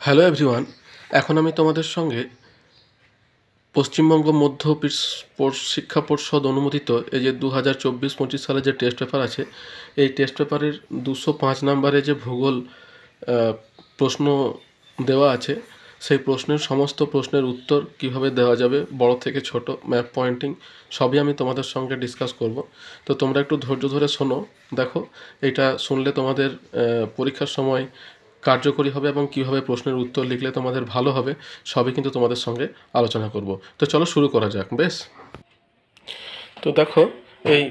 Hello everyone. এখন আমি তোমাদের সঙ্গে পশ্চিমবঙ্গ মধ্য শিক্ষা পর্ষদ অনুমোদিত এই যে 2024-25 সালে যে টেস্ট পেপার আছে, এই টেস্ট পেপারের 205 নম্বরে যে ভূগোল প্রশ্ন দেওয়া আছে, সেই প্রশ্নের সমস্ত প্রশ্নের উত্তর কিভাবে দেওয়া যাবে, বড় থেকে ছোট, ম্যাপ পয়েন্টিং সবই আমি তোমাদের সঙ্গে ডিসকাস করব। তো তোমরা একটু ধৈর্য ধরে শোনো। দেখো, এটা শুনলে তোমাদের পরীক্ষার সময় কার্যকরী হবে এবং কীভাবে প্রশ্নের উত্তর লিখলে তোমাদের ভালো হবে সবই কিন্তু তোমাদের সঙ্গে আলোচনা করব। তো চলো শুরু করা যাক। বেশ, তো দেখো এই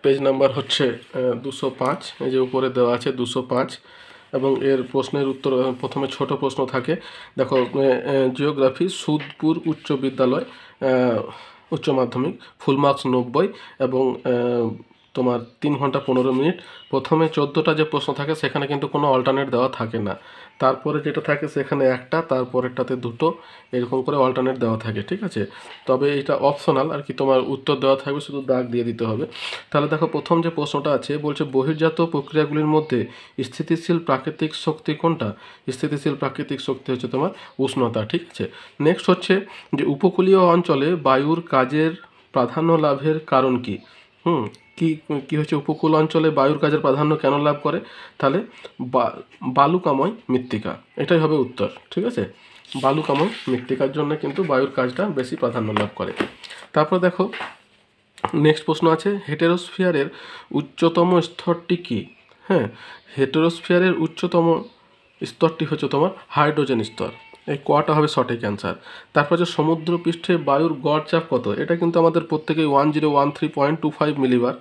পেজ নাম্বার হচ্ছে 205। এই যে উপরে দেওয়া আছে 205 এবং এর প্রশ্নের উত্তর প্রথমে ছোট প্রশ্ন থাকে। দেখো, জিওগ্রাফি, সুদপুর উচ্চ বিদ্যালয়, উচ্চ মাধ্যমিক, ফুল মার্কস 90 এবং তোমার 3 ঘন্টা 15 মিনিট। প্রথমে 14টা যে প্রশ্ন থাকে সেখানে কিন্তু কোনো অল্টারনেট দেওয়া থাকে না। তারপরে যেটা থাকে সেখানে একটা, তারপরেরটাতে দুটো, এরকম করে অল্টারনেট দেওয়া থাকে, ঠিক আছে। তবে এটা অপশনাল আর কি, তোমার উত্তর দেওয়া থাকবে, শুধু দাগ দিয়ে দিতে হবে। তাহলে দেখো, প্রথম যে প্রশ্নটা আছে বলছে বহির্জাত প্রক্রিয়াগুলির মধ্যে স্থিতিশীল প্রাকৃতিক শক্তি কোনটা? স্থিতিশীল প্রাকৃতিক শক্তি হচ্ছে তোমার উষ্ণতা, ঠিক আছে। নেক্সট হচ্ছে যে উপকূলীয় অঞ্চলে বায়ুর কাজের প্রাধান্য লাভের কারণ কি? কি হচ্ছে উপকূল অঞ্চলে বায়ুর কাজের প্রাধান্য কেন লাভ করে? তাহলে বালুকাময় মৃত্তিকা, এটাই হবে উত্তর, ঠিক আছে। বালুকাময় মৃত্তিকার জন্য কিন্তু বায়ুর কাজটা বেশি প্রাধান্য লাভ করে। তারপর দেখো, নেক্সট প্রশ্ন আছে হেটেরোস্ফিয়ারের উচ্চতম স্তরটি কি? হেটেরোস্ফিয়ারের উচ্চতম স্তরটি হচ্ছে তোমার হাইড্রোজেন স্তর। এই কটা হবে সঠিক অ্যান্সার। তারপর যে সমুদ্র পৃষ্ঠে বায়ুর গড় চাপ কত? এটা কিন্তু আমাদের প্রত্যেকেই 1013.25 মিলিবার,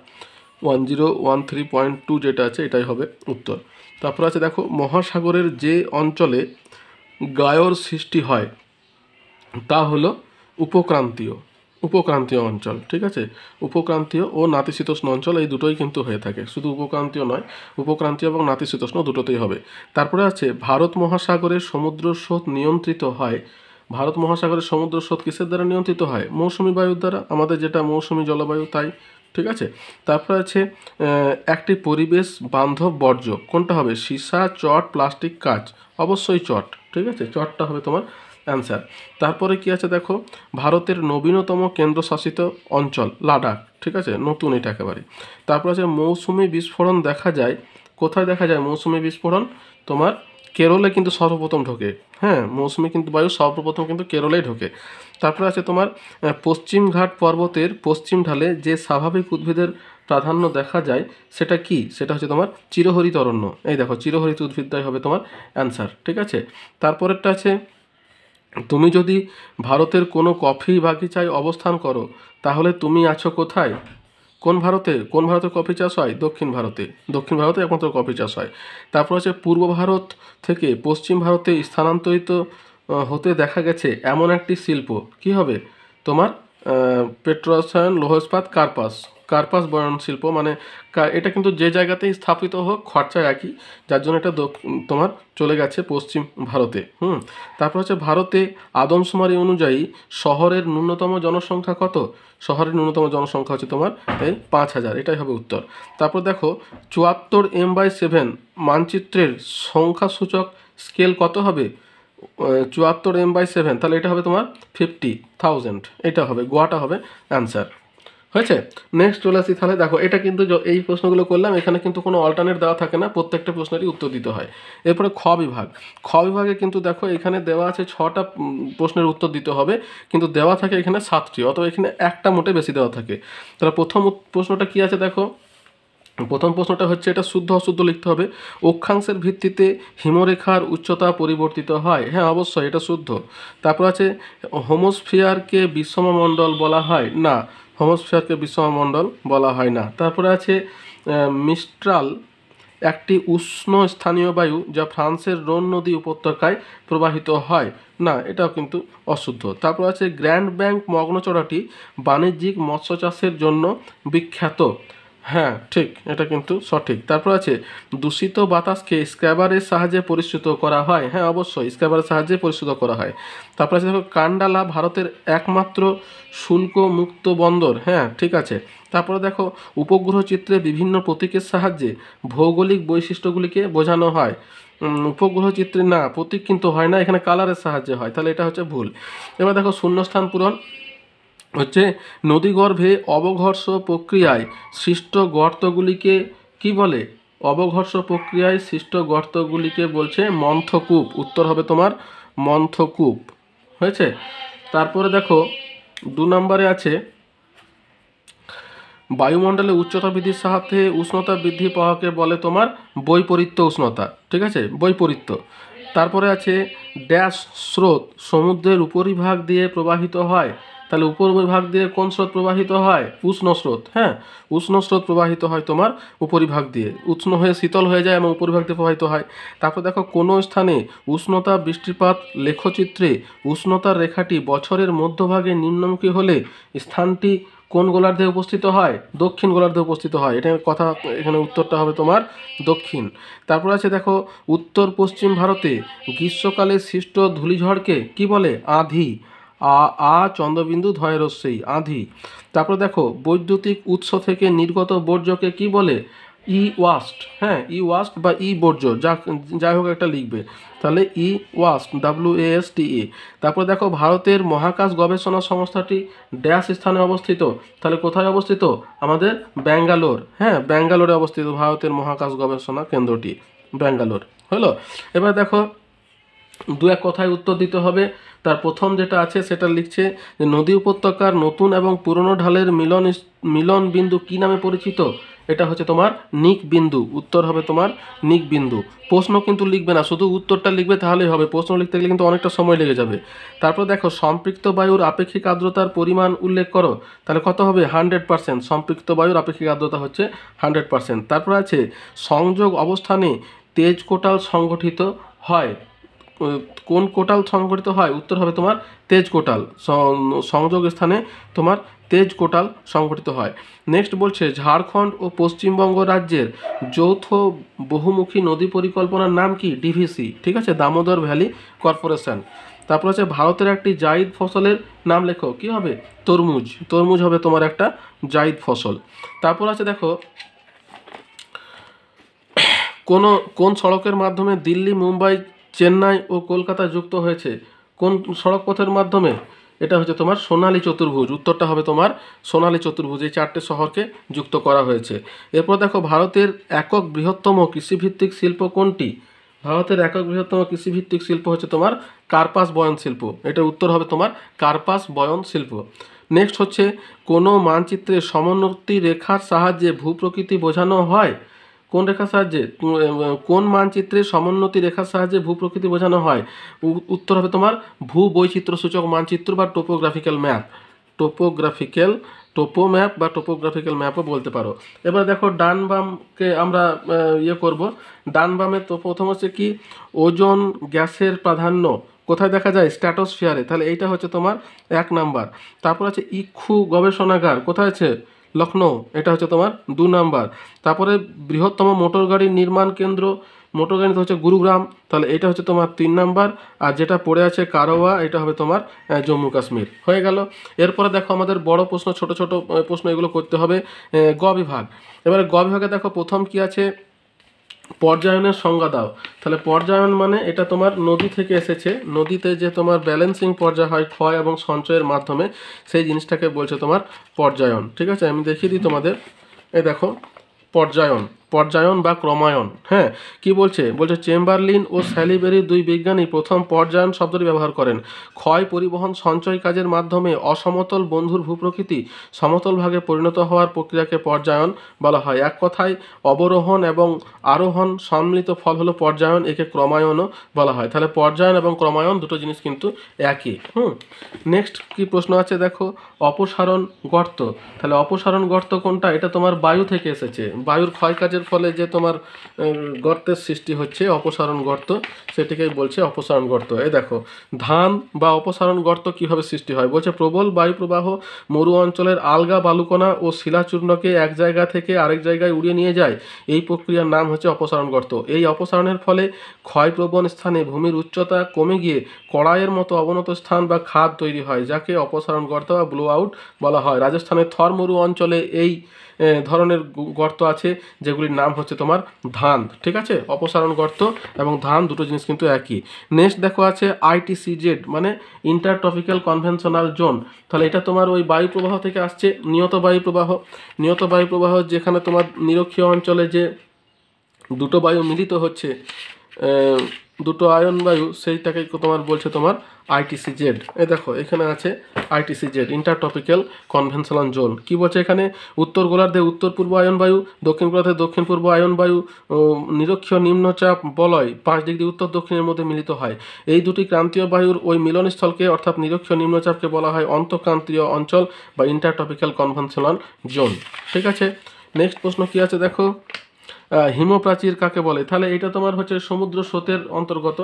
1013.2 যেটা আছে এটাই হবে উত্তর। তারপর আছে দেখো, মহাসাগরের যে অঞ্চলে গায়র সৃষ্টি হয় তা হলো উপক্রান্তীয় অঞ্চল, ঠিক আছে। উপক্রান্তীয় ও নাতিশীতোষ্ণ অঞ্চল, এই দুটোই কিন্তু হয়ে থাকে, শুধু উপক্রান্তীয় নয়, উপক্রান্তীয় এবং নাতিশীতোষ্ণ দুটোতেই হবে। তারপরে আছে ভারত মহাসাগরের সমুদ্র স্রোত নিয়ন্ত্রিত হয়। ভারত মহাসাগরের সমুদ্র স্রোত কিসের দ্বারা নিয়ন্ত্রিত হয়? মৌসুমি বায়ুর দ্বারা, আমাদের যেটা মৌসুমি জলবায়ু তাই, ঠিক আছে। তারপরে আছে একটি পরিবেশ বান্ধব বর্জ্য কোনটা হবে? সীসা, চট, প্লাস্টিক, কাঁচ। অবশ্যই চট, ঠিক আছে, চটটা হবে তোমার অ্যান্সার। তারপরে কি আছে দেখো, ভারতের নবীনতম কেন্দ্রশাসিত অঞ্চল লাদাখ, ঠিক আছে, নতুন এটা একেবারে। তারপর আছে মৌসুমি বিস্ফোরণ দেখা যায় কোথায়? দেখা যায় মৌসুমি বিস্ফোরণ তোমার কেরলে কিন্তু সর্বপ্রথম ঢোকে। মৌসুমি কিন্তু বায়ু সর্বপ্রথম কিন্তু কেরলেই ঢোকে। তারপরে আছে তোমার পশ্চিমঘাট পর্বতের পশ্চিম ঢালে যে স্বাভাবিক উদ্ভিদের প্রাধান্য দেখা যায় সেটা কি? সেটা হচ্ছে তোমার চিরহরিত অরণ্য। এই দেখো, চিরহরিত উদ্ভিদটাই হবে তোমার অ্যান্সার, ঠিক আছে। তারপরেরটা আছে, তুমি যদি ভারতের কোনো কফি বাগিচায় অবস্থান করো তাহলে তুমি আছো কোথায়? কোন ভারতে কফি চাষ হয়? দক্ষিণ ভারতে একমাত্র কফি চাষ হয়। তারপর আছে পূর্ব ভারত থেকে পশ্চিম ভারতে স্থানান্তরিত হতে দেখা গেছে এমন একটি শিল্প, কি হবে তোমার? পেট্রোরসায়ন, লৌহ ইস্পাত, কার্পাস বয়ন শিল্প। মানে এটা কিন্তু যে জায়গাতেই স্থাপিত হোক খরচা একই, যার জন্য এটা তোমার চলে গেছে পশ্চিম ভারতে। তারপর হচ্ছে ভারতে আদমশুমারি অনুযায়ী শহরের ন্যূনতম জনসংখ্যা কত? শহরের ন্যূনতম জনসংখ্যা হচ্ছে তোমার এই 5000, এটাই হবে উত্তর। তারপর দেখো, 74m/7 মানচিত্রের সংখ্যাসূচক স্কেল কত হবে? 74m/7, তাহলে এটা হবে তোমার 50,000, এটা হবে, গোয়াটা হবে অ্যান্সার। হয়েছে। নেক্সট চলে আসি। তাহলে দেখো, এটা কিন্তু এই প্রশ্নগুলো করলাম, এখানে কিন্তু কোনো অল্টারনেট দেওয়া থাকে না, প্রত্যেকটা প্রশ্নেরই উত্তর দিতে হয়। এরপরে খ বিভাগে কিন্তু দেখো এখানে দেওয়া আছে 6টা প্রশ্নের উত্তর দিতে হবে, কিন্তু দেওয়া থাকে এখানে 7টি, অথবা এখানে একটা মোটে বেশি দেওয়া থাকে। তাহলে প্রথম প্রশ্নটা কি আছে দেখো, প্রথম প্রশ্নটা হচ্ছে, এটা শুদ্ধ অশুদ্ধ লিখতে হবে। অক্ষাংশের ভিত্তিতে হিমরেখার উচ্চতা পরিবর্তিত হয়। অবশ্যই এটা শুদ্ধ। তারপর আছে হোমোস্ফিয়ারকে বিষমমণ্ডল বলা হয় না। হোমোস্ফিয়ারকে বিষমমণ্ডল বলা হয় না। তারপরে আছে মিস্ট্রাল একটি উষ্ণ স্থানীয় বায়ু যা ফ্রান্সের রোন নদী উপত্যকায় প্রবাহিত হয় না, এটাও কিন্তু অশুদ্ধ। তারপর আছে গ্র্যান্ড ব্যাংক মগ্নচড়াটি বাণিজ্যিক মৎস্য চাষের জন্য বিখ্যাত। ঠিক, এটা কিন্তু সঠিক। তারপর আছে দূষিত বাতাসকে স্ক্র্যাবারের সাহায্যে পরিশ্রুত করা হয়। অবশ্যই স্ক্র্যাবারের সাহায্যে পরিশ্রুত করা হয়। তারপর আছে দেখো, কান্ডালা ভারতের একমাত্র শুল্ক মুক্ত বন্দর। ঠিক আছে। তারপরে দেখো, উপগ্রহ চিত্রে বিভিন্ন প্রতীকের সাহায্যে ভৌগোলিক বৈশিষ্ট্যগুলিকে বোঝানো হয়। উপগ্রহ চিত্রে না, প্রতীক কিন্তু হয় না, এখানে কালারের সাহায্যে হয়, তাহলে এটা হচ্ছে ভুল। এবার দেখো শূন্যস্থান পূরণ হচ্ছে নদীগর্ভে অবঘর্ষ প্রক্রিয়ায় সৃষ্ট গর্তগুলিকে কি বলে? অবঘর্ষ প্রক্রিয়ায় সৃষ্ট গর্তগুলিকে বলছে মন্থকূপ। উত্তর হবে তোমার মন্থকূপ। হয়েছে। তারপরে দেখো 2 নম্বরে আছে বায়ুমণ্ডলে উচ্চতা বৃদ্ধির সাথে উষ্ণতা বৃদ্ধি পাওয়াকে বলে তোমার বৈপরীত্য উষ্ণতা। ঠিক আছে, বৈপরীত্য। তারপরে আছে ড্যাশ স্রোত সমুদ্রের উপরিভাগ দিয়ে প্রবাহিত হয়। তাহলে উপরিভাগ দিয়ে কোন স্রোত প্রবাহিত হয়? উষ্ণ স্রোত। হ্যাঁ, উষ্ণ স্রোত প্রবাহিত হয় তোমার উপরিভাগ দিয়ে, উষ্ণ হয়ে শীতল হয়ে যায় এবং উপরিভাগ দিয়ে প্রবাহিত হয়। তারপর দেখো কোনো স্থানে উষ্ণতা বৃষ্টিপাত লেখচিত্রে উষ্ণতার রেখাটি বছরের মধ্যভাগে নিম্নমুখী হলে স্থানটি কোন গোলার্ধে উপস্থিত হয়? দক্ষিণ গোলার্ধে উপস্থিত হয়। এটা কথা, এখানে উত্তরটা হবে তোমার দক্ষিণ। তারপর আছে দেখো উত্তর পশ্চিম ভারতে গ্রীষ্মকালে সৃষ্ট ধূলিঝড়কে কি বলে? আঁধি। চন্দ্রবিন্দু ধয়েরস্যই আঁধি। তারপর দেখো বৈদ্যুতিক উৎস থেকে নির্গত বর্জ্যকে কি বলে? ই ওয়াস্ট। হ্যাঁ, ই ওয়াস্ট বা ই বর্জ্য, যাই হোক একটা লিখবে। তাহলে ই ওয়াস্ট, WASTE। তারপর দেখো ভারতের মহাকাশ গবেষণা সংস্থাটি ড্যাশ স্থানে অবস্থিত। তাহলে কোথায় অবস্থিত? আমাদের ব্যাঙ্গালোর। হ্যাঁ, ব্যাঙ্গালোরে অবস্থিত ভারতের মহাকাশ গবেষণা কেন্দ্রটি, ব্যাঙ্গালোর। হলো। এবার দেখো 2-1 কথায় উত্তর দিতে হবে। তার প্রথম যেটা আছে সেটা লিখছে যে নদী উপত্যকার নতুন এবং পুরনো ঢালের মিলন বিন্দু কি নামে পরিচিত? এটা হচ্ছে তোমার নিক বিন্দু। উত্তর হবে তোমার নিক বিন্দু। প্রশ্ন কিন্তু লিখবে না, শুধু উত্তরটা লিখবে তাহলেই হবে, প্রশ্ন লিখতে গেলে কিন্তু অনেকটা সময় লেগে যাবে। তারপর দেখো সম্পৃক্ত বায়ুর আপেক্ষিক আর্দ্রতার পরিমাণ উল্লেখ করো। তাহলে কত হবে? 100%। সম্পৃক্ত বায়ুর আপেক্ষিক আর্দ্রতা হচ্ছে 100%। তারপর আছে সংযোগ অবস্থানে তেজ কোটাল সংগঠিত হয়। কোন কোটাল সংগঠিত হয়? উত্তর হবে তোমার তেজ কোটাল। সংযোগ স্থানে তোমার তেজ কোটাল সংগঠিত হয়। নেক্সট বলছে ঝাড়খণ্ড ও পশ্চিমবঙ্গ রাজ্যের যৌথ বহুমুখী নদী পরিকল্পনার নাম কি? DVC। ঠিক আছে, দামোদর ভ্যালি কর্পোরেশন। তারপর আছে ভারতের একটি জায়িদ ফসলের নাম লেখো। কি হবে? তরমুজ। তরমুজ হবে তোমার একটা জায়িদ ফসল। তারপর আছে দেখো কোন সড়কের মাধ্যমে দিল্লি, মুম্বাই, চেন্নাই ও কলকাতা যুক্ত হয়েছে? কোন সড়ক পথের মাধ্যমে? এটা হচ্ছে তোমার সোনালী চতুর্ভুজ। উত্তরটা হবে তোমার সোনালী চতুর্ভুজ। এই 4টে শহরকে যুক্ত করা হয়েছে। এরপর দেখো ভারতের একক বৃহত্তম কৃষিভিত্তিক শিল্প কোনটি? ভারতের একক বৃহত্তম কৃষিভিত্তিক শিল্প হচ্ছে তোমার কার্পাস বয়ন শিল্প। এটার উত্তর হবে তোমার কার্পাস বয়ন শিল্প। নেক্সট হচ্ছে কোনো মানচিত্রে সমোন্নতি রেখার সাহায্যে ভূপ্রকৃতি বোঝানো হয়। কোন রেখার সাহায্যে? কোন মানচিত্রে সমোন্নতি রেখার সাহায্যে ভূপ্রকৃতি বোঝানো হয়? উত্তর হবে তোমার ভূ বৈচিত্র্য সূচক মানচিত্র বা টোপোগ্রাফিক্যাল ম্যাপ। টোপো ম্যাপ বা টোপোগ্রাফিক্যাল ম্যাপও বলতে পারো। এবার দেখো ডান বামকে আমরা করব। ডান বামে তো প্রথম হচ্ছে কি ওজোন গ্যাসের প্রাধান্য কোথায় দেখা যায়? স্ট্র্যাটোস্ফিয়ারে। তাহলে এইটা হচ্ছে তোমার 1 নাম্বার। তারপর আছে ইক্ষু গবেষণাগার কোথায় আছে? লখনৌ। এটা হচ্ছে তোমার 2 নাম্বার। তারপরে বৃহত্তম মোটর গাড়ির নির্মাণ কেন্দ্র, মোটর গাড়ি হচ্ছে গুরুগ্রাম। তাহলে এটা হচ্ছে তোমার 3 নাম্বার। আর যেটা পড়ে আছে কারওয়া, এটা হবে তোমার জম্মু কাশ্মীর। হয়ে গেল। এরপরে দেখো আমাদের বড় প্রশ্ন, ছোট ছোট প্রশ্ন এগুলো করতে হবে। গ বিভাগ। এবারে গ বিভাগে দেখো প্রথম কি আছে? পর্যায়নের সংজ্ঞা দাও। তাহলে পর্যায়ন মানে এটা তোমার নদী থেকে এসেছে। নদীতে যে তোমার ব্যালেন্সিং পর্যায় হয় ক্ষয় এবং সঞ্চয়ের মাধ্যমে, সেই জিনিসটাকে বলছে তোমার পর্যায়ন। ঠিক আছে, আমি দেখিয়ে দিই তোমাদের। এই দেখো পর্যায়ন বা ক্রমায়ন। হ্যাঁ, কি বলছে? বলছে চেম্বারলিন ও স্যালিবেরি 2 বিজ্ঞানী প্রথম পর্যায়ন শব্দটি ব্যবহার করেন। ক্ষয়, পরিবহন, সঞ্চয় কাজের মাধ্যমে অসমতল বন্ধুর ভূপ্রকৃতি সমতল ভাগে পরিণত হওয়ার প্রক্রিয়াকে পর্যায়ন বলা হয়। এক কথায় অবরোহণ এবং আরোহণ সম্মিলিত ফল হলো পর্যায়ন, একে ক্রমায়নও বলা হয়। তাহলে পর্যায়ন এবং ক্রমায়ন দুটো জিনিস কিন্তু একই। নেক্সট কি প্রশ্ন আছে দেখো, অপসারণ গর্ত। তাহলে অপসারণ গর্ত কোনটা? এটা তোমার বায়ু থেকে এসেছে। বায়ুর ক্ষয়কাজের ফলে যে তোমার গর্তের সৃষ্টি হচ্ছে অপসারণ গর্ত, সেটিকেই বলছে অপসারণ গর্ত। এই দেখো ধান বা অপসারণ গর্ত কিভাবে সৃষ্টি হয়? বলছে প্রবল বায়ু প্রবাহ মরু অঞ্চলের আলগা বালুকণা ও শিলাচূর্ণকে এক জায়গা থেকে আরেক জায়গায় উড়িয়ে নিয়ে যায়। এই প্রক্রিয়ার নাম হচ্ছে অপসারণ গর্ত। এই অপসারণের ফলে ক্ষয়প্রবণ স্থানে ভূমির উচ্চতা কমে গিয়ে কড়াইয়ের মতো অবনত স্থান বা খাদ তৈরি হয়, যাকে অপসারণ গর্ত বা ব্লো আউট বলা হয়। রাজস্থানের থর মরু অঞ্চলে এই ধরনের গর্ত আছে, যেগুলি গর্তগুলির নাম হচ্ছে তোমার ধান, ঠিক আছে। অপসারণ গর্ত এবং ধান দুটো জিনিস কিন্তু একই। নেক্সট দেখো আছে ITCZ মানে ইন্টারট্রপিক্যাল কনভেনশনাল জোন। তাহলে এটা তোমার ওই বায়ু প্রবাহ থেকে আসছে, নিয়ত বায়ু প্রবাহ যেখানে তোমার নিরক্ষীয় অঞ্চলে যে দুটো বায়ু মিলিত হচ্ছে, দুটো আয়ন বায়ু, সেইটাকে তোমার বলছে তোমার ITCZ। এই দেখো এখানে আছে ITCZ ইন্টারট্রপিক্যাল কনভেনশনাল জোন। কি বলছে এখানে, উত্তর গোলার্ধে উত্তর পূর্ব আয়ন বায়ু, দক্ষিণ গোলার্ধে দক্ষিণ পূর্ব আয়ন বায়ু নিরক্ষীয় নিম্নচাপ বলয় 5 ডিগ্রি উত্তর দক্ষিণের মধ্যে মিলিত হয়। এই দুটি ক্রান্তীয় বায়ুর ওই মিলনস্থলকে অর্থাৎ নিরক্ষীয় নিম্নচাপকে বলা হয় অন্তঃক্রান্তীয় অঞ্চল বা ইন্টারট্রপিক্যাল কনভেনশনাল জোন, ঠিক আছে। নেক্সট প্রশ্ন কি আছে দেখো, হিমপ্রাচীর কাকে বলে। তাহলে এটা তোমার হচ্ছে সমুদ্র স্রোতের অন্তর্গত,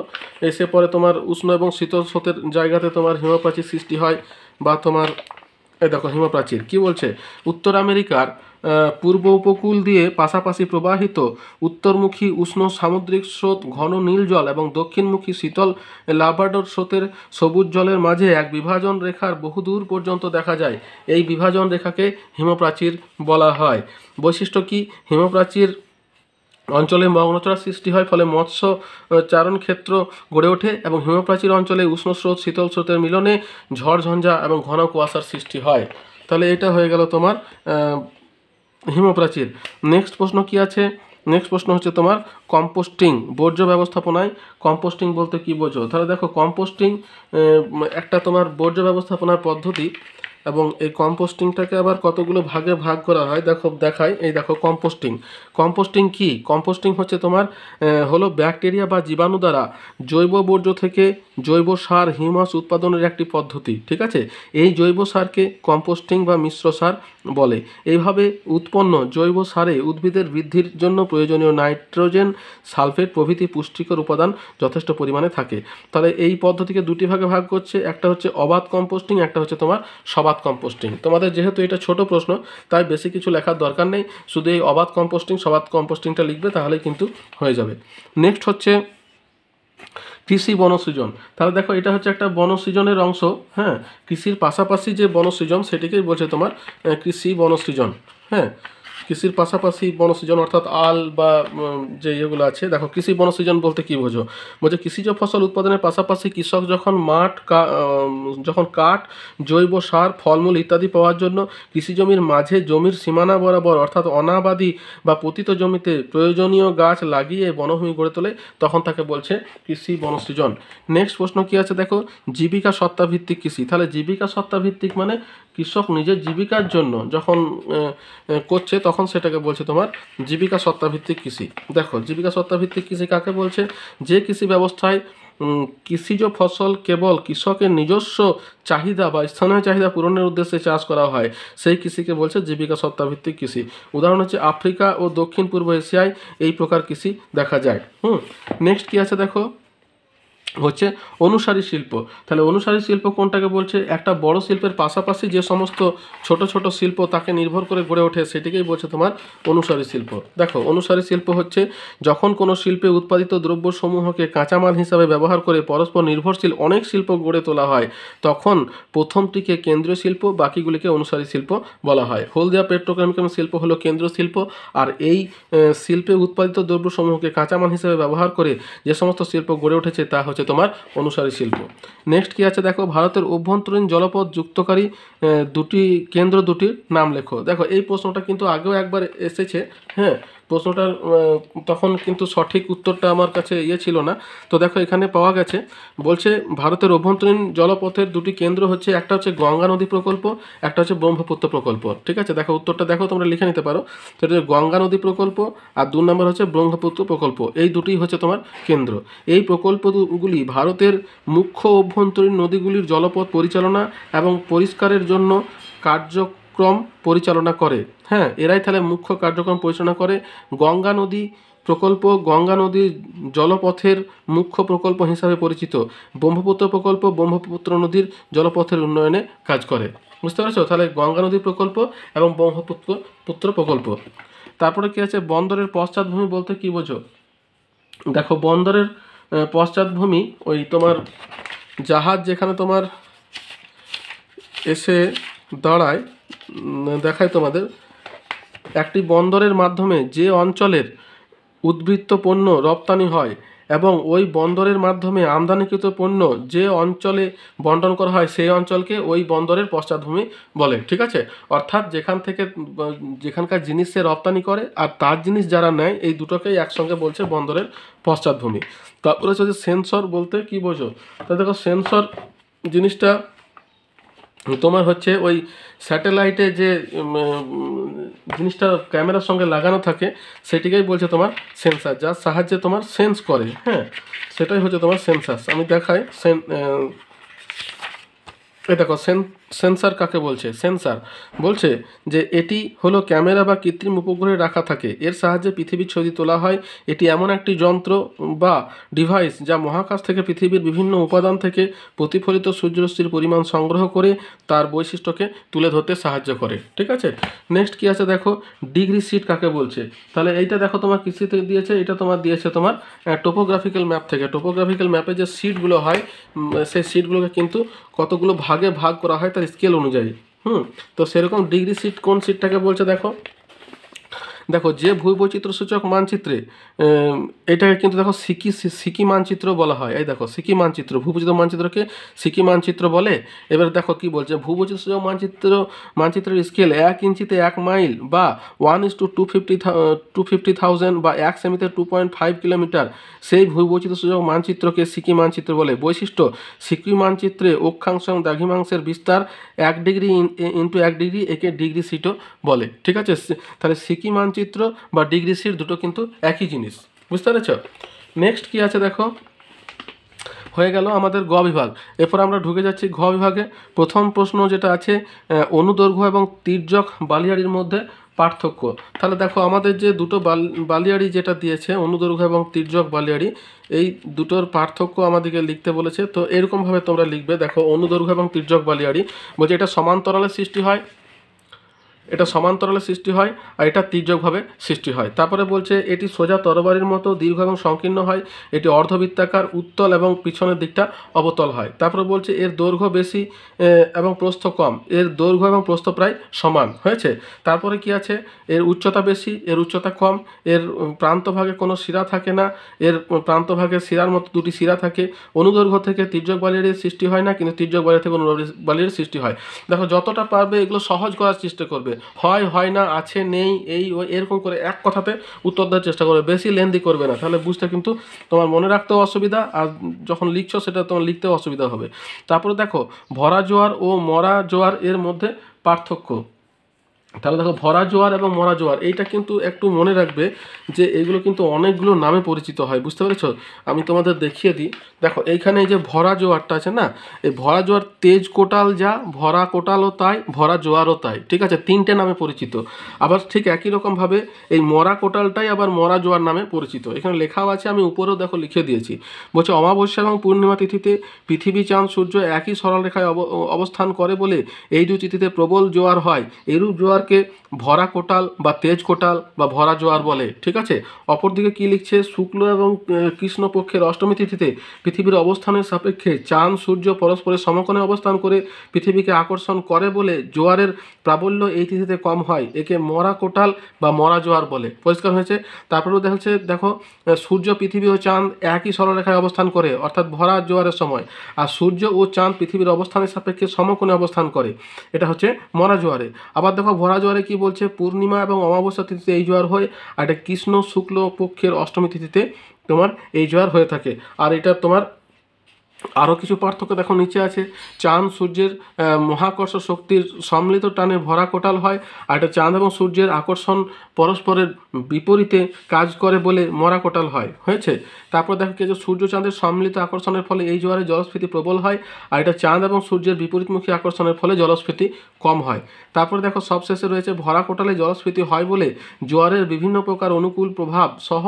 এসে পরে তোমার উষ্ণ এবং শীতল স্রোতের জায়গাতে তোমার হিমপ্রাচীর সৃষ্টি হয় বা তোমার এই দেখো হিমপ্রাচীর কি বলছে, উত্তর আমেরিকার পূর্ব উপকূল দিয়ে পাশাপাশি প্রবাহিত উত্তরমুখী উষ্ণ সামুদ্রিক স্রোত ঘন নীল জল এবং দক্ষিণমুখী শীতল লাব্রাডোর স্রোতের সবুজ জলের মাঝে এক বিভাজন রেখার বহুদূর পর্যন্ত দেখা যায়। এই বিভাজন রেখাকে হিমপ্রাচীর বলা হয়। বৈশিষ্ট্য কি, হিমপ্রাচীর অঞ্চলে মগ্নচড়ার সৃষ্টি হয়, ফলে মৎস্য চারণ ক্ষেত্র গড়ে ওঠে এবং হিমপ্রাচীর অঞ্চলে উষ্ণ স্রোত শীতল স্রোতের মিলনে ঝড় ঝঞ্ঝা এবং ঘন কুয়াশার সৃষ্টি হয়। তাহলে এটা হয়ে গেল তোমার হিমপ্রাচীর। নেক্সট প্রশ্ন কি আছে, নেক্সট প্রশ্ন হচ্ছে তোমার কম্পোস্টিং, বর্জ্য ব্যবস্থাপনায় কম্পোস্টিং বলতে কি বোঝো। তাহলে দেখো কম্পোস্টিং একটা তোমার বর্জ্য ব্যবস্থাপনার পদ্ধতি এবং এই কম্পোস্টিংটাকে আবার কতগুলো ভাগে ভাগ করা হয় দেখাই। এই দেখো কম্পোস্টিং কি, কম্পোস্টিং হচ্ছে তোমার হলো ব্যাকটেরিয়া বা জীবাণু দ্বারা জৈব বর্জ্য থেকে জৈব সার হিউমাস উৎপাদনের একটি পদ্ধতি, ঠিক আছে। এই জৈব সারকে কম্পোস্টিং বা মিশ্র সার বলে। এইভাবে উৎপন্ন জৈব সারে উদ্ভিদের বৃদ্ধির জন্য প্রয়োজনীয় নাইট্রোজেন, সালফেট প্রভৃতি পুষ্টিকর উপাদান যথেষ্ট পরিমাণে থাকে। তাহলে এই পদ্ধতিকে দুটি ভাগে ভাগ করছে, একটা হচ্ছে অবাধ কম্পোস্টিং, একটা হচ্ছে তোমার সবাত কম্পোস্টিং। তোমাদের যেহেতু এটা ছোট প্রশ্ন তাই বেশি কিছু লেখার দরকার নেই, শুধু এই অবাধ কম্পোস্টিং সবাত কম্পোস্টিংটা লিখবে তাহলেই কিন্তু হয়ে যাবে। নেক্সট হচ্ছে কৃষি বনসৃজন। তাহলে দেখো এটা হচ্ছে একটা বনসৃজনের অংশ, হ্যাঁ, কৃষির পাশাপাশি যে বনসৃজন সেটিকেই বলছে তোমার কৃষি বনসৃজন। হ্যাঁ, কৃষির পাশাপাশি বনসৃজন অর্থাৎ আল বা যে ইয়েগুলো আছে, দেখো কৃষি বনসৃজন বলতে কী বোঝো, বলছে কৃষিজ ফসল উৎপাদনের পাশাপাশি কৃষক যখন কাঠ, জৈব সার, ফলমূল ইত্যাদি পাওয়ার জন্য কৃষি জমির মাঝে জমির সীমানা বরাবর অর্থাৎ অনাবাদি বা পতিত জমিতে প্রয়োজনীয় গাছ লাগিয়ে বনভূমি গড়ে তোলে, তখন তাকে বলছে কৃষি বনসৃজন। নেক্সট প্রশ্ন কি আছে দেখো, জীবিকা সত্তাভিত্তিক কৃষি। তাহলে জীবিকা সত্তাভিত্তিক মানে কৃষক নিজের জীবিকার জন্য যখন করছে তখন সেটাকে বলছে তোমার জীবিকা সত্তাভিত্তিক কৃষি। দেখো জীবিকা সত্তাভিত্তিক কৃষি কাকে বলছে, যে কৃষি ব্যবস্থায় কৃষিজ ফসল কেবল কৃষকের নিজস্ব চাহিদা বা স্থানীয় চাহিদা পূরণের উদ্দেশ্যে চাষ করা হয়, সেই কৃষিকে বলছে জীবিকা সত্তাভিত্তিক কৃষি। উদাহরণ হচ্ছে আফ্রিকা ও দক্ষিণ পূর্ব এশিয়ায় এই প্রকার কৃষি দেখা যায়। নেক্সট কি আছে দেখো, হচ্ছে অনুসারী শিল্প। তাহলে অনুসারী শিল্প কোনটাকে বলছে, একটা বড় শিল্পের পাশাপাশি যে সমস্ত ছোট ছোট শিল্প তাকে নির্ভর করে গড়ে ওঠে সেটিকেই বলছে তোমার অনুসারী শিল্প। দেখো অনুসারী শিল্প হচ্ছে যখন কোনো শিল্পে উৎপাদিত দ্রব্যসমূহকে কাঁচামাল হিসাবে ব্যবহার করে পরস্পর নির্ভরশীল অনেক শিল্প গড়ে তোলা হয়, তখন প্রথমটিকে কেন্দ্রীয় শিল্প, বাকিগুলিকে অনুসারী শিল্প বলা হয়। হলদিয়া পেট্রোকেমিক্যাল শিল্প হলো কেন্দ্রীয় শিল্প, আর এই শিল্পে উৎপাদিত দ্রব্যসমূহকে কাঁচামাল হিসেবে ব্যবহার করে যে সমস্ত শিল্প গড়ে উঠেছে তা হচ্ছে তোমার অনুসারী শিল্প। নেক্সট কি আছে দেখো, ভারতের অভ্যন্তরীণ জলপথ যুক্তকারী দুটির নাম লেখো। দেখো এই প্রশ্নটা কিন্তু আগেও একবার এসেছে, হ্যাঁ, প্রশ্নটার তখন কিন্তু সঠিক উত্তরটা আমার কাছে ছিল না। তো দেখো এখানে পাওয়া গেছে, বলছে ভারতের অভ্যন্তরীণ জলপথের দুটি কেন্দ্র হচ্ছে, একটা হচ্ছে গঙ্গা নদী প্রকল্প, একটা হচ্ছে ব্রহ্মপুত্র প্রকল্প। ঠিক আছে, দেখো উত্তরটা দেখো তোমরা লিখে নিতে পারো। সেটা হচ্ছে গঙ্গা নদী প্রকল্প আর 2 নম্বর হচ্ছে ব্রহ্মপুত্র প্রকল্প। এই দুটিই হচ্ছে তোমার কেন্দ্র। এই প্রকল্পগুলি ভারতের মুখ্য অভ্যন্তরীণ নদীগুলির জলপথ পরিচালনা এবং পরিষ্কারের জন্য কার্যক্রম পরিচালনা করে। হ্যাঁ, এরাই তাহলে মুখ্য কার্যক্রম পরিচালনা করে। গঙ্গা নদী প্রকল্প গঙ্গা নদীর জলপথের মুখ্য প্রকল্প হিসাবে পরিচিত। ব্রহ্মপুত্র প্রকল্প ব্রহ্মপুত্র নদীর জলপথের উন্নয়নে কাজ করে। বুঝতে পারছো, তাহলে গঙ্গা নদী প্রকল্প এবং ব্রহ্মপুত্র প্রকল্প। তারপরে কি আছে, বন্দরের পশ্চাৎভূমি বলতে কি বোঝো। দেখো বন্দরের পশ্চাৎভূমি ওই তোমার জাহাজ যেখানে তোমার এসে দাঁড়ায়, দেখায় তোমাদের, একটি বন্দরের মাধ্যমে যে অঞ্চলের উদ্বৃত্ত পণ্য রপ্তানি হয় এবং ওই বন্দরের মাধ্যমে আমদানিকৃত পণ্য যে অঞ্চলে বন্টন করা হয় সেই অঞ্চলকে ওই বন্দরের পশ্চাৎভূমি বলে। ঠিক আছে, অর্থাৎ যেখান থেকে যেখানকার জিনিস সে রপ্তানি করে আর তার জিনিস যারা নেয়, এই দুটোকেই একসঙ্গে বলছে বন্দরের পশ্চাৎভূমি। তারপরে যদি সেন্সর বলতে কি বোঝো, তা দেখো সেন্সর জিনিসটা তোমার হচ্ছে ওই স্যাটেলাইটে যে জিনিসটা ক্যামেরার সঙ্গে লাগানো থাকে সেটিকেই বলছে তোমার সেন্সার, যার সাহায্যে তোমার সেন্স করে। হ্যাঁ, সেটাই হচ্ছে তোমার সেন্সার। আমি দেখাই এই দেখো সেন্সার কাকে বলছে। সেন্সার বলছে যে এটি হলো ক্যামেরা বা কৃত্রিম উপগ্রহে রাখা থাকে, এর সাহায্যে পৃথিবীর ছবি তোলা হয়। এটি এমন একটি যন্ত্র বা ডিভাইস যা মহাকাশ থেকে পৃথিবীর বিভিন্ন উপাদান থেকে প্রতিফলিত সূর্যরশ্মির পরিমাণ সংগ্রহ করে তার বৈশিষ্ট্যকে তুলে ধরতে সাহায্য করে। ঠিক আছে, নেক্সট কি আছে দেখো, ডিগ্রি সিট কাকে বলছে। তাহলে এইটা দেখো তোমার কিসিতে দিয়েছে, এটা তোমার দিয়েছে তোমার টোপোগ্রাফিক্যাল ম্যাপ থেকে। টোপোগ্রাফিক্যাল ম্যাপে যে সিটগুলো হয় সেই সিটগুলোকে কিন্তু কতগুলো ভাগে ভাগ করা হয় তার স্কেল অনুযায়ী। তো সেরকম ডিগ্রি সিট কোন সিটটাকে বলছে দেখো, দেখো যে ভূবৈচিত্র্য সূচক মানচিত্রে এটাকে কিন্তু দেখো সিকি মানচিত্র বলা হয়। এই দেখো সিকি মানচিত্র, ভূবৈচিত্র্য মানচিত্রকে সিকি মানচিত্র বলে। এবার দেখো কি বলছে, ভূবৈচিত্র্য সূচক মানচিত্রের স্কেল 1 ইঞ্চিতে 1 মাইল বা 1:250,000 বা 1 সেমিতে 2.5 কিলোমিটার, সেই ভূবৈচিত্র্য সূচক মানচিত্রকে সিকি মানচিত্র বলে। বৈশিষ্ট্য, সিকি মানচিত্রে অক্ষাংশ এবং দ্রাঘিমাংশের বিস্তার 1 ডিগ্রি ইন্টু 1 ডিগ্রি, একে ডিগ্রি সিটও বলে। ঠিক আছে, তাহলে সিকি মানচিত্র বা ডিগ্রি সিট দুটো কিন্তু একই জিনিস, বুঝতে পেরেছ। নেক্সট কি আছে দেখো, হয়ে গেল আমাদের গ বিভাগ। এরপর আমরা ঢুকে যাচ্ছি ঘ বিভাগে। প্রথম প্রশ্ন যেটা আছে, অনুদৈর্ঘ্য এবং তির্যক বালিয়াড়ির মধ্যে পার্থক্য। তাহলে দেখো আমাদের যে দুটো বালিয়াড়ি যেটা দিয়েছে, অনুদৈর্ঘ্য এবং তির্যক বালিয়াড়ি, এই দুটোর পার্থক্য আমাদেরকে লিখতে বলেছে। তো এরকমভাবে তোমরা লিখবে, দেখো অনুদৈর্ঘ্য এবং তির্যক বালিয়াড়ি বলছে এটা সমান্তরালের সৃষ্টি হয়, এটা সমান্তরালের সৃষ্টি হয়, আর এটা তির্যকভাবে সৃষ্টি হয়। তারপরে বলছে এটি সোজা তরবারির মতো দীর্ঘ এবং সংকীর্ণ হয়, এটি অর্ধবৃত্তাকার, উত্তল এবং পিছনের দিকটা অবতল হয়। তারপরে বলছে এর দৈর্ঘ্য বেশি এবং প্রস্থ কম, এর দৈর্ঘ্য এবং প্রস্থ প্রায় সমান হয়েছে। তারপরে কি আছে, এর উচ্চতা বেশি, এর উচ্চতা কম, এর প্রান্তভাগে কোনো শিরা থাকে না, এর প্রান্তভাগে শিরার মতো দুটি শিরা থাকে। অনুদৈর্ঘ্য থেকে তির্যক বালিয়াড়ির সৃষ্টি হয় না, কিন্তু তির্যক বালিয়াড়ি থেকে অনুদৈর্ঘ্য বালিয়াড়ির সৃষ্টি হয়। দেখো যতটা পারবে এগুলো সহজ করার চেষ্টা করবে, হয় না, আছে, নেই, এই ওই, এরকম করে এক কথাতে উত্তর দেওয়ার চেষ্টা করবে, বেশি লেন্দি করবে না, তাহলে বুঝতে কিন্তু তোমার মনে রাখতেও অসুবিধা, আর যখন লিখছো সেটা তোমার লিখতেও অসুবিধা হবে। তারপরে দেখো ভরা জোয়ার ও মরা জোয়ার এর মধ্যে পার্থক্য। তাহলে দেখো ভরা জোয়ার এবং মরা জোয়ার, এইটা কিন্তু একটু মনে রাখবে যে এগুলো কিন্তু অনেকগুলো নামে পরিচিত হয়, বুঝতে পেরেছো। আমি তোমাদের দেখিয়ে দিই, দেখো এইখানে এই যে ভরা জোয়ারটা আছে না, এই ভরা জোয়ার তেজ কোটাল যা, ভরা কোটালও তাই, ভরা জোয়ারও তাই। ঠিক আছে, তিনটে নামে পরিচিত। আবার ঠিক একই রকমভাবে এই মরা কোটালটাই আবার মরা জোয়ার নামে পরিচিত। এখানে লেখাও আছে, আমি উপরেও দেখো লিখে দিয়েছি। বলছে অমাবস্যা এবং পূর্ণিমা তিথিতে পৃথিবী, চাঁদ, সূর্য একই সরলরেখায় অবস্থান করে বলে এই দুই তিথিতে প্রবল জোয়ার হয়। এরূপ জোয়ারকে ভরা কোটাল বা তেজ কোটাল বা ভরা জোয়ার বলে। ঠিক আছে, অপরদিকে কি লিখছে, শুক্ল এবং কৃষ্ণপক্ষের অষ্টমী তিথিতে পৃথিবীর অবস্থানের সাপেক্ষে চাঁদ সূর্য পরস্পরের সমকোণে অবস্থান করে পৃথিবীকে আকর্ষণ করে বলে জোয়ারের প্রাবল্য এই তিথিতে কম হয়, একে মরা কোটাল বা মরা জোয়ার বলে। পরিষ্কার হয়েছে। তারপরেও দেখছে, দেখো সূর্য, পৃথিবী ও চাঁদ একই সরলরেখায় অবস্থান করে অর্থাৎ ভরা জোয়ারের সময়, আর সূর্য ও চাঁদ পৃথিবীর অবস্থানের সাপেক্ষে সমকোণে অবস্থান করে, এটা হচ্ছে মরা জোয়ারে। আবার দেখো ভরা জোয়ারে কি বলছে, পূর্ণিমা এবং অমাবস্যা তিথিতে এই জোয়ার হয়, আর এটা কৃষ্ণ শুক্ল পক্ষের অষ্টমী তিথিতে তোমার এই জোয়ার হয়ে থাকে। আর এটা তোমার আরও কিছু পার্থক্য দেখো নিচে আছে, চাঁদ সূর্যের মহাকর্ষ শক্তির সম্মিলিত টানে ভরা কোটাল হয়, আর এটা চাঁদ এবং সূর্যের আকর্ষণ পরস্পরের বিপরীতে কাজ করে বলে মরা কোটাল হয় হয়েছে। তারপর দেখো যে সূর্য চাঁদের সম্মিলিত আকর্ষণের ফলে এই জোয়ারে জলস্ফীতি প্রবল হয়, আর এটা চাঁদ এবং সূর্যের বিপরীতমুখী আকর্ষণের ফলে জলস্ফীতি কম হয়। তারপরে দেখো সবশেষে রয়েছে ভরা কোটালে জলস্ফীতি হয় বলে জোয়ারের বিভিন্ন প্রকার অনুকূল প্রভাব সহ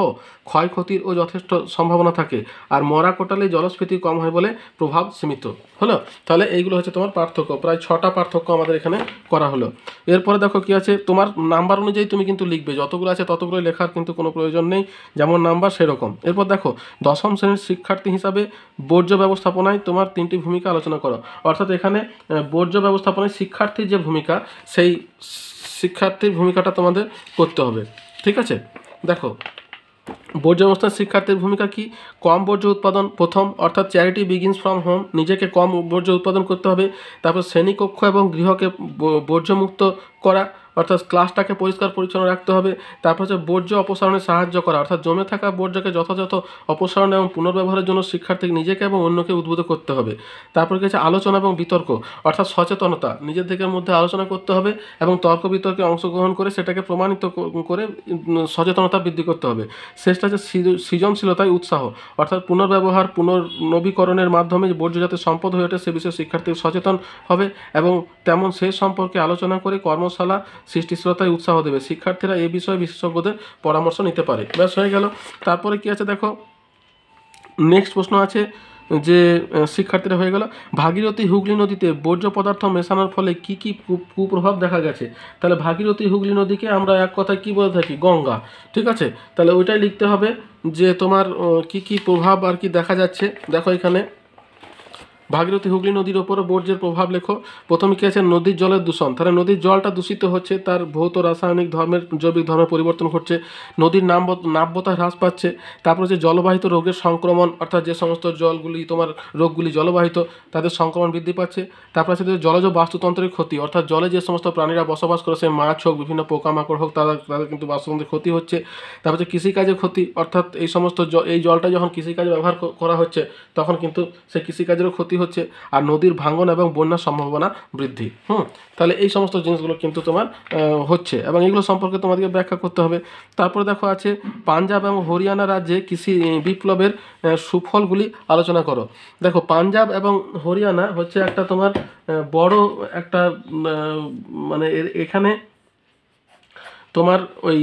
ক্ষয়ক্ষতির ও যথেষ্ট সম্ভাবনা থাকে, আর মরা কোটালে জলস্ফীতি কম হয় বলে ফলে প্রভাব সীমিত। হলো, তাহলে এইগুলো হচ্ছে তোমার পার্থক্য, প্রায় 6টা পার্থক্য আমাদের এখানে করা হলো। এরপরে দেখো কি আছে, তোমার নাম্বার অনুযায়ী তুমি কিন্তু লিখবে, যতগুলো আছে ততগুলো লেখার কিন্তু কোনো প্রয়োজন নেই, যেমন নাম্বার সেরকম। এরপর দেখো, দশম শ্রেণীর শিক্ষার্থী হিসাবে বর্জ্য ব্যবস্থাপনায় তোমার 3টি ভূমিকা আলোচনা করো। অর্থাৎ এখানে বর্জ্য ব্যবস্থাপনায় শিক্ষার্থীর যে ভূমিকা, সেই শিক্ষার্থীর ভূমিকাটা তোমাদের করতে হবে। ঠিক আছে, দেখো বর্জ্য ব্যবস্থার শিক্ষার্থীর ভূমিকা কি? কম বর্জ্য উৎপাদন প্রথম, অর্থাৎ চ্যারিটি বিগিনস ফ্রম হোম, নিজেকে কম বর্জ্য উৎপাদন করতে হবে। তারপর শ্রেণীকক্ষ এবং গৃহকে বর্জ্যমুক্ত করা, অর্থাৎ ক্লাসটাকে পরিষ্কার পরিচ্ছন্ন রাখতে হবে। তারপর হচ্ছে বর্জ্য অপসারণে সাহায্য করা, অর্থাৎ জমে থাকা বর্জ্যকে যথাযথ অপসারণ এবং পুনর্ব্যবহারের জন্য শিক্ষার্থীকে নিজেকে এবং অন্যকে উদ্বুদ্ধ করতে হবে। তারপর কি হচ্ছে আলোচনা এবং বিতর্ক, অর্থাৎ সচেতনতা, নিজেদের মধ্যে আলোচনা করতে হবে এবং তর্ক বিতর্কে অংশগ্রহণ করে সেটাকে প্রমাণিত করে সচেতনতা বৃদ্ধি করতে হবে। শেষটা হচ্ছে সৃজনশীলতায় উৎসাহ, অর্থাৎ পুনর্ব্যবহার পুনর্নবীকরণের মাধ্যমে বর্জ্য যাতে সম্পদ হয়ে ওঠে সে বিষয়ে শিক্ষার্থী সচেতন হবে এবং তেমন সে সম্পর্কে আলোচনা করে কর্মশালা সৃষ্টিশীলতায় উৎসাহ দেবে। শিক্ষার্থীরা এই বিষয়ে বিশেষজ্ঞদের পরামর্শ নিতে পারে। ব্যাস হয়ে গেল। তারপরে কি আছে দেখো, নেক্সট প্রশ্ন আছে যে শিক্ষার্থীরা হয়ে গেল, ভাগীরথী হুগলি নদীতে বর্জ্য পদার্থ মেশানোর ফলে কি কি কুপ্রভাব দেখা গেছে। তাহলে ভাগীরথী হুগলি নদীকে আমরা এক কথায় কি বলে থাকি? গঙ্গা। ঠিক আছে, তাহলে ওইটাই লিখতে হবে যে তোমার কি কি প্রভাব আর কি দেখা যাচ্ছে। দেখো এখানে ভাগীরথী হুগলি নদীর ওপরও বর্জ্যের প্রভাব লেখো। প্রথমে কী আছে? নদীর জলের দূষণ, তাহলে নদীর জলটা দূষিত হচ্ছে, তার ভৌত রাসায়নিক ধর্মের জৈবিক ধর্মের পরিবর্তন ঘটছে, নদীর নাব্যতা হ্রাস পাচ্ছে। তারপর হচ্ছে জলবাহিত রোগের সংক্রমণ, অর্থাৎ যে সমস্ত জলগুলি তোমার রোগগুলি জলবাহিত তাদের সংক্রমণ বৃদ্ধি পাচ্ছে। তারপর হচ্ছে জলজ বাস্তুতন্ত্রের ক্ষতি, অর্থাৎ জলে যে সমস্ত প্রাণীরা বসবাস করে, সে মাছ হোক বিভিন্ন পোকামাকড় হোক, তাদের কিন্তু বাস্তুতন্ত্রের ক্ষতি হচ্ছে। তারপর হচ্ছে কৃষিকাজের ক্ষতি, অর্থাৎ এই সমস্ত এই জলটা যখন কৃষিকাজে ব্যবহার করা হচ্ছে তখন কিন্তু সেই কৃষিকাজেরও ক্ষতি হচ্ছে, আর নদীর ভাঙন এবং বন্যার সম্ভাবনা বৃদ্ধি। তাহলে এই সমস্ত জিনিসগুলো কিন্তু তোমার হচ্ছে এবং এগুলো সম্পর্কে তোমাদেরকে ব্যাখ্যা করতে হবে। তারপরে দেখো আছে পাঞ্জাব এবং হরিয়ানা রাজ্যে কৃষি বিপ্লবের সুফলগুলি আলোচনা করো। দেখো পাঞ্জাব এবং হরিয়ানা হচ্ছে একটা তোমার বড় একটা মানে এখানে তোমার ওই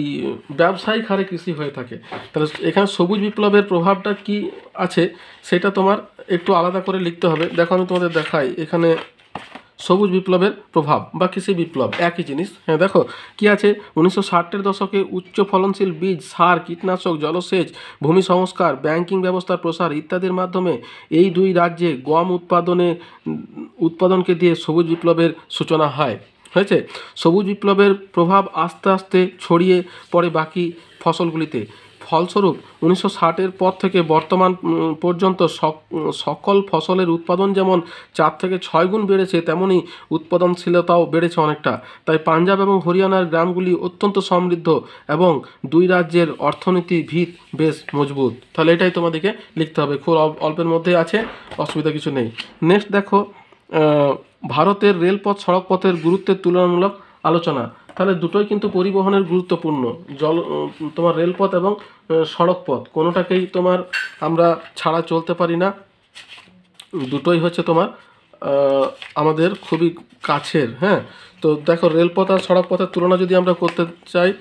ব্যবসায়িক হারে কৃষি হয়ে থাকে। তাহলে এখানে সবুজ বিপ্লবের প্রভাবটা কি আছে সেটা তোমার একটু আলাদা করে লিখতে হবে। দেখো আমি তোমাদের দেখাই এখানে সবুজ বিপ্লবের প্রভাব বা কৃষি বিপ্লব একই জিনিস। হ্যাঁ দেখো কি আছে, 1960-এর দশকে উচ্চ ফলনশীল বীজ, সার, কীটনাশক, জলসেচ, ভূমি সংস্কার, ব্যাংকিং ব্যবস্থার প্রসার ইত্যাদির মাধ্যমে এই দুই রাজ্যে গম উৎপাদনকে দিয়ে সবুজ বিপ্লবের সূচনা হয়েছে। সবুজ বিপ্লবের প্রভাব আস্তে আস্তে ছড়িয়ে পড়ে বাকি ফসলগুলিতে। ফলস্বরূপ 1960-এর পর থেকে বর্তমান পর্যন্ত সকল ফসলের উৎপাদন যেমন 4 থেকে 6 গুণ বেড়েছে, তেমনি উৎপাদনশীলতাও বেড়েছে অনেকটা। তাই পাঞ্জাব এবং হরিয়ানার গ্রামগুলি অত্যন্ত সমৃদ্ধ এবং দুই রাজ্যের অর্থনীতি ভিত বেশ মজবুত। তাহলে এটাই তোমাদেরকে লিখতে হবে, খুব অল্পের মধ্যে আছে, অসুবিধা কিছু নেই। নেক্সট দেখো, ভারতের রেলপথ সড়কপথের গুরুত্বের তুলনামূলক আলোচনা। তাহলে দুটোই কিন্তু পরিবহনের গুরুত্বপূর্ণ, তোমার রেলপথ এবং সড়কপথ কোনোটাকেই তোমার আমরা ছাড়া চলতে পারি না, দুটোই হচ্ছে তোমার আমাদের খুবই কাছের। হ্যাঁ, তো দেখো রেলপথ আর সড়কপথের তুলনা যদি আমরা করতে চাই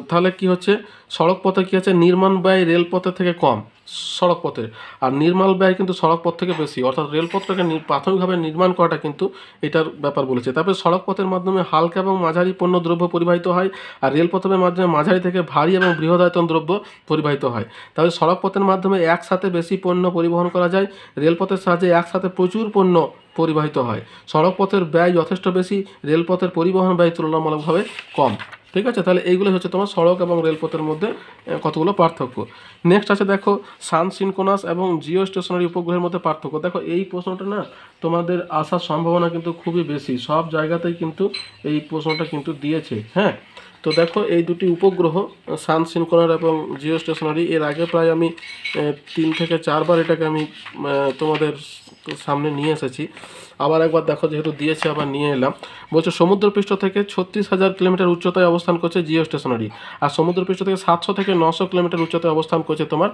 তাহলে কি হচ্ছে, সড়ক পথে কী আছে, নির্মাণ ব্যয় রেলপথের থেকে কম সড়কপথে, আর নির্মাণ ব্যয় কিন্তু সড়কপথ থেকে বেশি, অর্থাৎ রেলপথটাকে প্রাথমিকভাবে নির্মাণ করাটা কিন্তু এটার ব্যাপার বলেছে। তারপরে সড়কপথের মাধ্যমে হালকা এবং মাঝারি পণ্য দ্রব্য পরিবাহিত হয়, আর রেলপথের মাধ্যমে মাঝারি থেকে ভারী এবং বৃহদায়তন দ্রব্য পরিবাহিত হয়। তাহলে সড়কপথের মাধ্যমে একসাথে বেশি পণ্য পরিবহন করা যায়, রেলপথের সাহায্যে একসাথে প্রচুর পণ্য পরিবাহিত হয়। সড়কপথের ব্যয় যথেষ্ট বেশি, রেলপথের পরিবহন ব্যয় তুলনামূলকভাবে কম। ঠিক আছে, তাহলে এইগুলো হচ্ছে তোমার সড়ক এবং রেলপথের মধ্যে কতগুলো পার্থক্য। নেক্সট আছে দেখো, সান সিনক্রোনাস এবং জিও স্টেশনারি উপগ্রহের মধ্যে পার্থক্য। দেখো এই প্রশ্নটা না তোমাদের আসার সম্ভাবনা কিন্তু খুবই বেশি, সব জায়গাতেই কিন্তু এই প্রশ্নটা কিন্তু দিয়েছে। হ্যাঁ, তো দেখো এই দুটি উপগ্রহ সান সিনক্রোনাস এবং জিও স্টেশনারি, এর আগে প্রায় আমি 3 থেকে 4 বার এটাকে আমি তোমাদের সামনে নিয়ে এসেছি, আবার একবার দেখো যেহেতু দিয়েছে আবার নিয়ে এলাম। বলছে সমুদ্রপৃষ্ঠ থেকে 36,000 কিলোমিটার উচ্চতায় অবস্থান করছে জিও স্টেশনারি, আর সমুদ্রপৃষ্ঠ থেকে 700 থেকে 900 কিলোমিটার উচ্চতায় অবস্থান করছে তোমার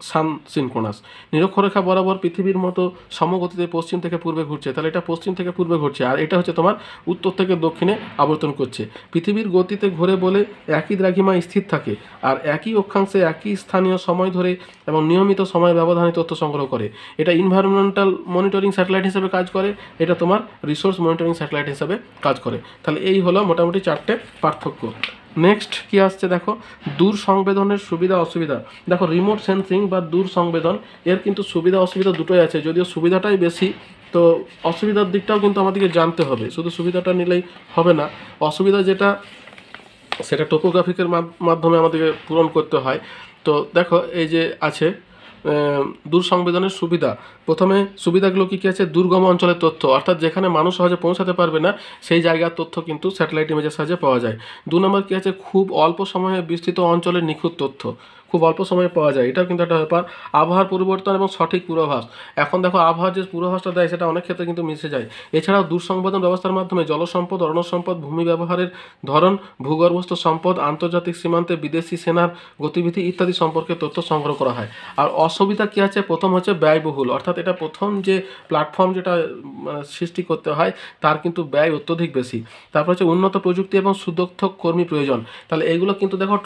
সান সিনক্রোনাস। নিরক্ষরেখা বরাবর পৃথিবীর মতো সমগতিতে পশ্চিম থেকে পূর্বে ঘুরছে, তাহলে এটা পশ্চিম থেকে পূর্বে ঘুরছে, আর এটা হচ্ছে তোমার উত্তর থেকে দক্ষিণে আবর্তন করছে। পৃথিবীর গতিতে ঘুরে বলে একই দ্রাঘিমায় স্থির থাকে, আর একই অক্ষাংশে একই স্থানীয় সময় ধরে এবং নিয়মিত সময় ব্যবধানে তথ্য সংগ্রহ করে। এটা ইনভায়রনমেন্টাল মনিটরিং স্যাটেলাইট হিসেবে কাজ করে, এটা তোমার রিসোর্স মনিটরিং স্যাটেলাইট হিসেবে কাজ করে। তাহলে এই হলো মোটামুটি 4টে পার্থক্য। নেক্সট কি আসছে দেখো, দূর সংবেদনের সুবিধা অসুবিধা। দেখো রিমোট সেন্সিং বা দূর সংবেদন এর কিন্তু সুবিধা অসুবিধা দুটোই আছে, যদিও সুবিধাটাই বেশি, তো অসুবিধার দিকটাও কিন্তু আমাদেরকে জানতে হবে, শুধু সুবিধাটা নিলেই হবে না। অসুবিধা যেটা সেটা টোপোগ্রাফিকের মাধ্যমে আমাদেরকে পূরণ করতে হয়। তো দেখো এই যে আছে দূর সংবেদনের সুবিধা। প্রথমে সুবিধাগুলো কী কী আছে, দুর্গম অঞ্চলের তথ্য, অর্থাৎ যেখানে মানুষ সহজে পৌঁছাতে পারবে না সেই জায়গার তথ্য কিন্তু স্যাটেলাইট ইমেজের সাহায্যে পাওয়া যায়। 2 নম্বর কী আছে, খুব অল্প সময়ে বিস্তৃত অঞ্চলের নিখুঁত তথ্য, খুব অল্প সময়ে পাওয়া যায়, এটাও কিন্তু একটা ব্যাপার। আবহাওয়ার পরিবর্তন এবং সঠিক পূর্বাভাস, এখন দেখো আবহাওয়ার যে পূর্বাভাসটা দেয় সেটা অনেক ক্ষেত্রে কিন্তু মিশে যায়। এছাড়াও দূরসংবেদন ব্যবস্থার মাধ্যমে জলসম্পদ, অরণ্য সম্পদ, ভূমি ব্যবহারের ধরন, ভূগর্ভস্থ সম্পদ, আন্তর্জাতিক সীমান্তে বিদেশি সেনার গতিবিধি ইত্যাদি সম্পর্কে তথ্য সংগ্রহ করা হয়। আর অসুবিধা কী আছে, প্রথম হচ্ছে ব্যয়বহুল, অর্থাৎ এটা প্রথম যে প্ল্যাটফর্ম যেটা সৃষ্টি করতে হয় তার কিন্তু ব্যয় অত্যধিক বেশি। তারপর হচ্ছে উন্নত প্রযুক্তি এবং সুদক্ষ কর্মী প্রয়োজন, তাহলে এইগুলো কিন্তু দেখো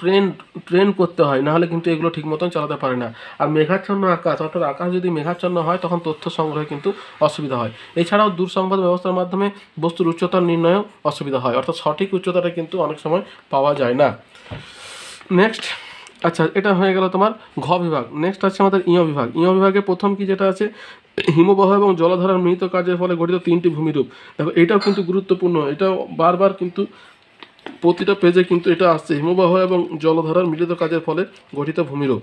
ট্রেন করতে হয়, নাহলে কিন্তু এগুলো ঠিক মতন চালাতে পারে না। আর মেঘাচ্ছন্ন আকাশ, অর্থাৎ আকাশ যদি মেঘাচ্ছন্ন হয় তখন তথ্য সংগ্রহে কিন্তু অসুবিধা হয়। এছাড়াও দূরসংবাদ ব্যবস্থার মাধ্যমে বস্তুর উচ্চতার নির্ণয়েও অসুবিধা হয়, অর্থাৎ সঠিক উচ্চতাটা কিন্তু অনেক সময় পাওয়া যায় না। নেক্সট, আচ্ছা এটা হয়ে গেল তোমার ঘ বিভাগ। নেক্সট আছে আমাদের ইয় বিভাগ। ইয় বিভাগে প্রথম কি যেটা আছে, হিমবাহ এবং জলধারার মিলিত কাজের ফলে গঠিত 3টি ভূমিরূপ। দেখো এটাও কিন্তু গুরুত্বপূর্ণ, এটাও বারবার কিন্তু প্রতিটা পেজে কিন্তু এটা আসছে, হিমবাহ এবং জলধারার মিলিত কাজের ফলে গঠিত ভূমিরূপ।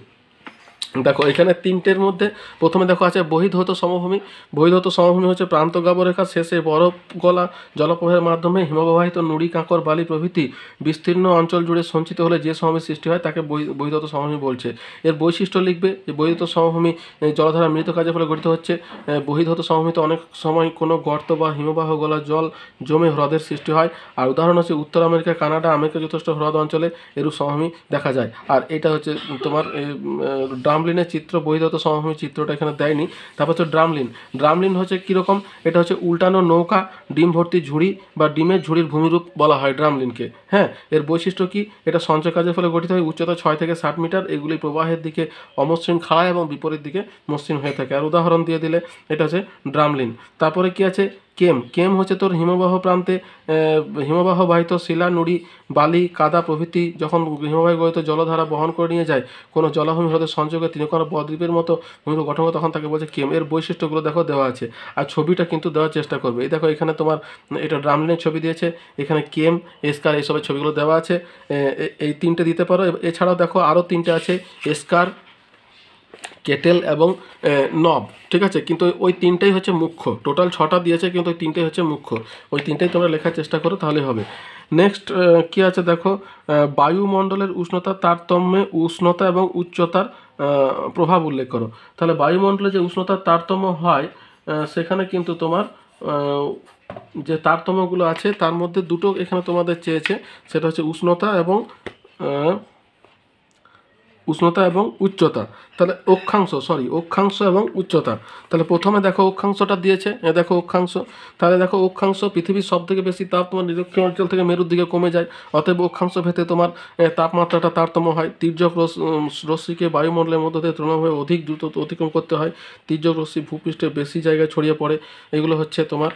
দেখো এখানে 3টের মধ্যে প্রথমে দেখো আছে বহির্ধৌত সমভূমি। বহির্ধৌত সমভূমি হচ্ছে প্রান্ত গাবরেখার শেষে বরফ গলা জলপ্রবাহের মাধ্যমে হিমবাহিত নুড়ি, কাঁকর, বালি প্রভৃতি বিস্তীর্ণ অঞ্চল জুড়ে সঞ্চিত হলে যে সমভূমি সৃষ্টি হয় তাকে বহির্ধৌত সমভূমি বলছে। এর বৈশিষ্ট্য লিখবে যে বহির্ধৌত সমভূমি জলধারা মৃত কাজের ফলে গঠিত হচ্ছে। বহির্ধৌত সমভূমিতে অনেক সময় কোনো গর্ত বা হিমবাহ গলা জল জমে হ্রদের সৃষ্টি হয়। আর উদাহরণ হচ্ছে উত্তর আমেরিকা, কানাডা, আমেরিকা যথেষ্ট হ্রদ অঞ্চলে এরূপ সমভূমি দেখা যায়। আর এটা হচ্ছে তোমার ড্রামলিনের চিত্র, বহির্ধৌত সমভূমির চিত্রটা এখানে দেয়নি। তারপর হচ্ছে ড্রামলিন হচ্ছে কীরকম, এটা হচ্ছে উল্টানো নৌকা, ডিম ভর্তি ঝুড়ি বা ডিমের ঝুড়ির ভূমিরূপ বলা হয় ড্রামলিনকে। হ্যাঁ, এর বৈশিষ্ট্য কি, এটা সঞ্চয় কাজের ফলে গঠিত হয়, উচ্চতা 6 থেকে 60 মিটার, এগুলি প্রবাহের দিকে অমসৃণ খাড়া এবং বিপরীত দিকে মসৃণ হয়ে থাকে। আর উদাহরণ দিয়ে দিলে এটা হচ্ছে ড্রামলিন। তারপরে কি আছে, কেম হচ্ছে তোর হিমবাহ প্রান্তে হিমবাহ বাহিত শিলা, নুড়ি, বালি, কাদা প্রভৃতি যখন হিমবাহ গঠিত জলধারা বহন করে নিয়ে যায় কোনো জলাভূমি হ্রদের সংযোগে ত্রিকোণ বদ্বীপের মতো ভূমিরূপ গঠন করে, তখন তাকে বলছে কেম। এর বৈশিষ্ট্যগুলো দেখো দেওয়া আছে, আর ছবিটা কিন্তু দেওয়ার চেষ্টা করবে। এই দেখো এখানে তোমার এটা ড্রামলিনের ছবি দিয়েছে, এখানে কেম, এসকার, এইসবের ছবিগুলো দেওয়া আছে। এই 3টে দিতে পারো। এছাড়াও দেখো আরও 3টে আছে, এসকার, কেটেল এবং নব, ঠিক আছে, কিন্তু ওই 3টাই হচ্ছে মুখ্য। টোটাল 6টা দিয়েছে কিন্তু ওই 3টাই হচ্ছে মুখ্য, ওই 3টাই তোমরা লেখার চেষ্টা করো তাহলে হবে। নেক্সট কী আছে দেখো, বায়ুমণ্ডলের উষ্ণতার তারতম্যে উষ্ণতা এবং উচ্চতার প্রভাব উল্লেখ করো। তাহলে বায়ুমণ্ডলে যে উষ্ণতার তারতম্য হয় সেখানে কিন্তু তোমার যে তারতম্যগুলো আছে তার মধ্যে দুটো এখানে তোমাদের চেয়েছে, সেটা হচ্ছে উষ্ণতা এবং উচ্চতা। তাহলে অক্ষাংশ এবং উচ্চতা। তাহলে প্রথমে দেখো অক্ষাংশটা দিয়েছে, দেখো অক্ষাংশ, তাহলে দেখো অক্ষাংশ পৃথিবীর সব থেকে বেশি তাপ তোমার নিরক্ষীয় অঞ্চল থেকে মেরুর দিকে কমে যায়, অতএব অক্ষাংশ ভেদে তোমার তাপমাত্রাটা তারতম্য হয়। তির্যক রশ্মিকে বায়ুমণ্ডলের মধ্যে থেকে তুলনাভাবে অধিক দ্রুত অতিক্রম করতে হয়, তির্যক রশ্মি ভূপৃষ্ঠে বেশি জায়গায় ছড়িয়ে পড়ে, এগুলো হচ্ছে তোমার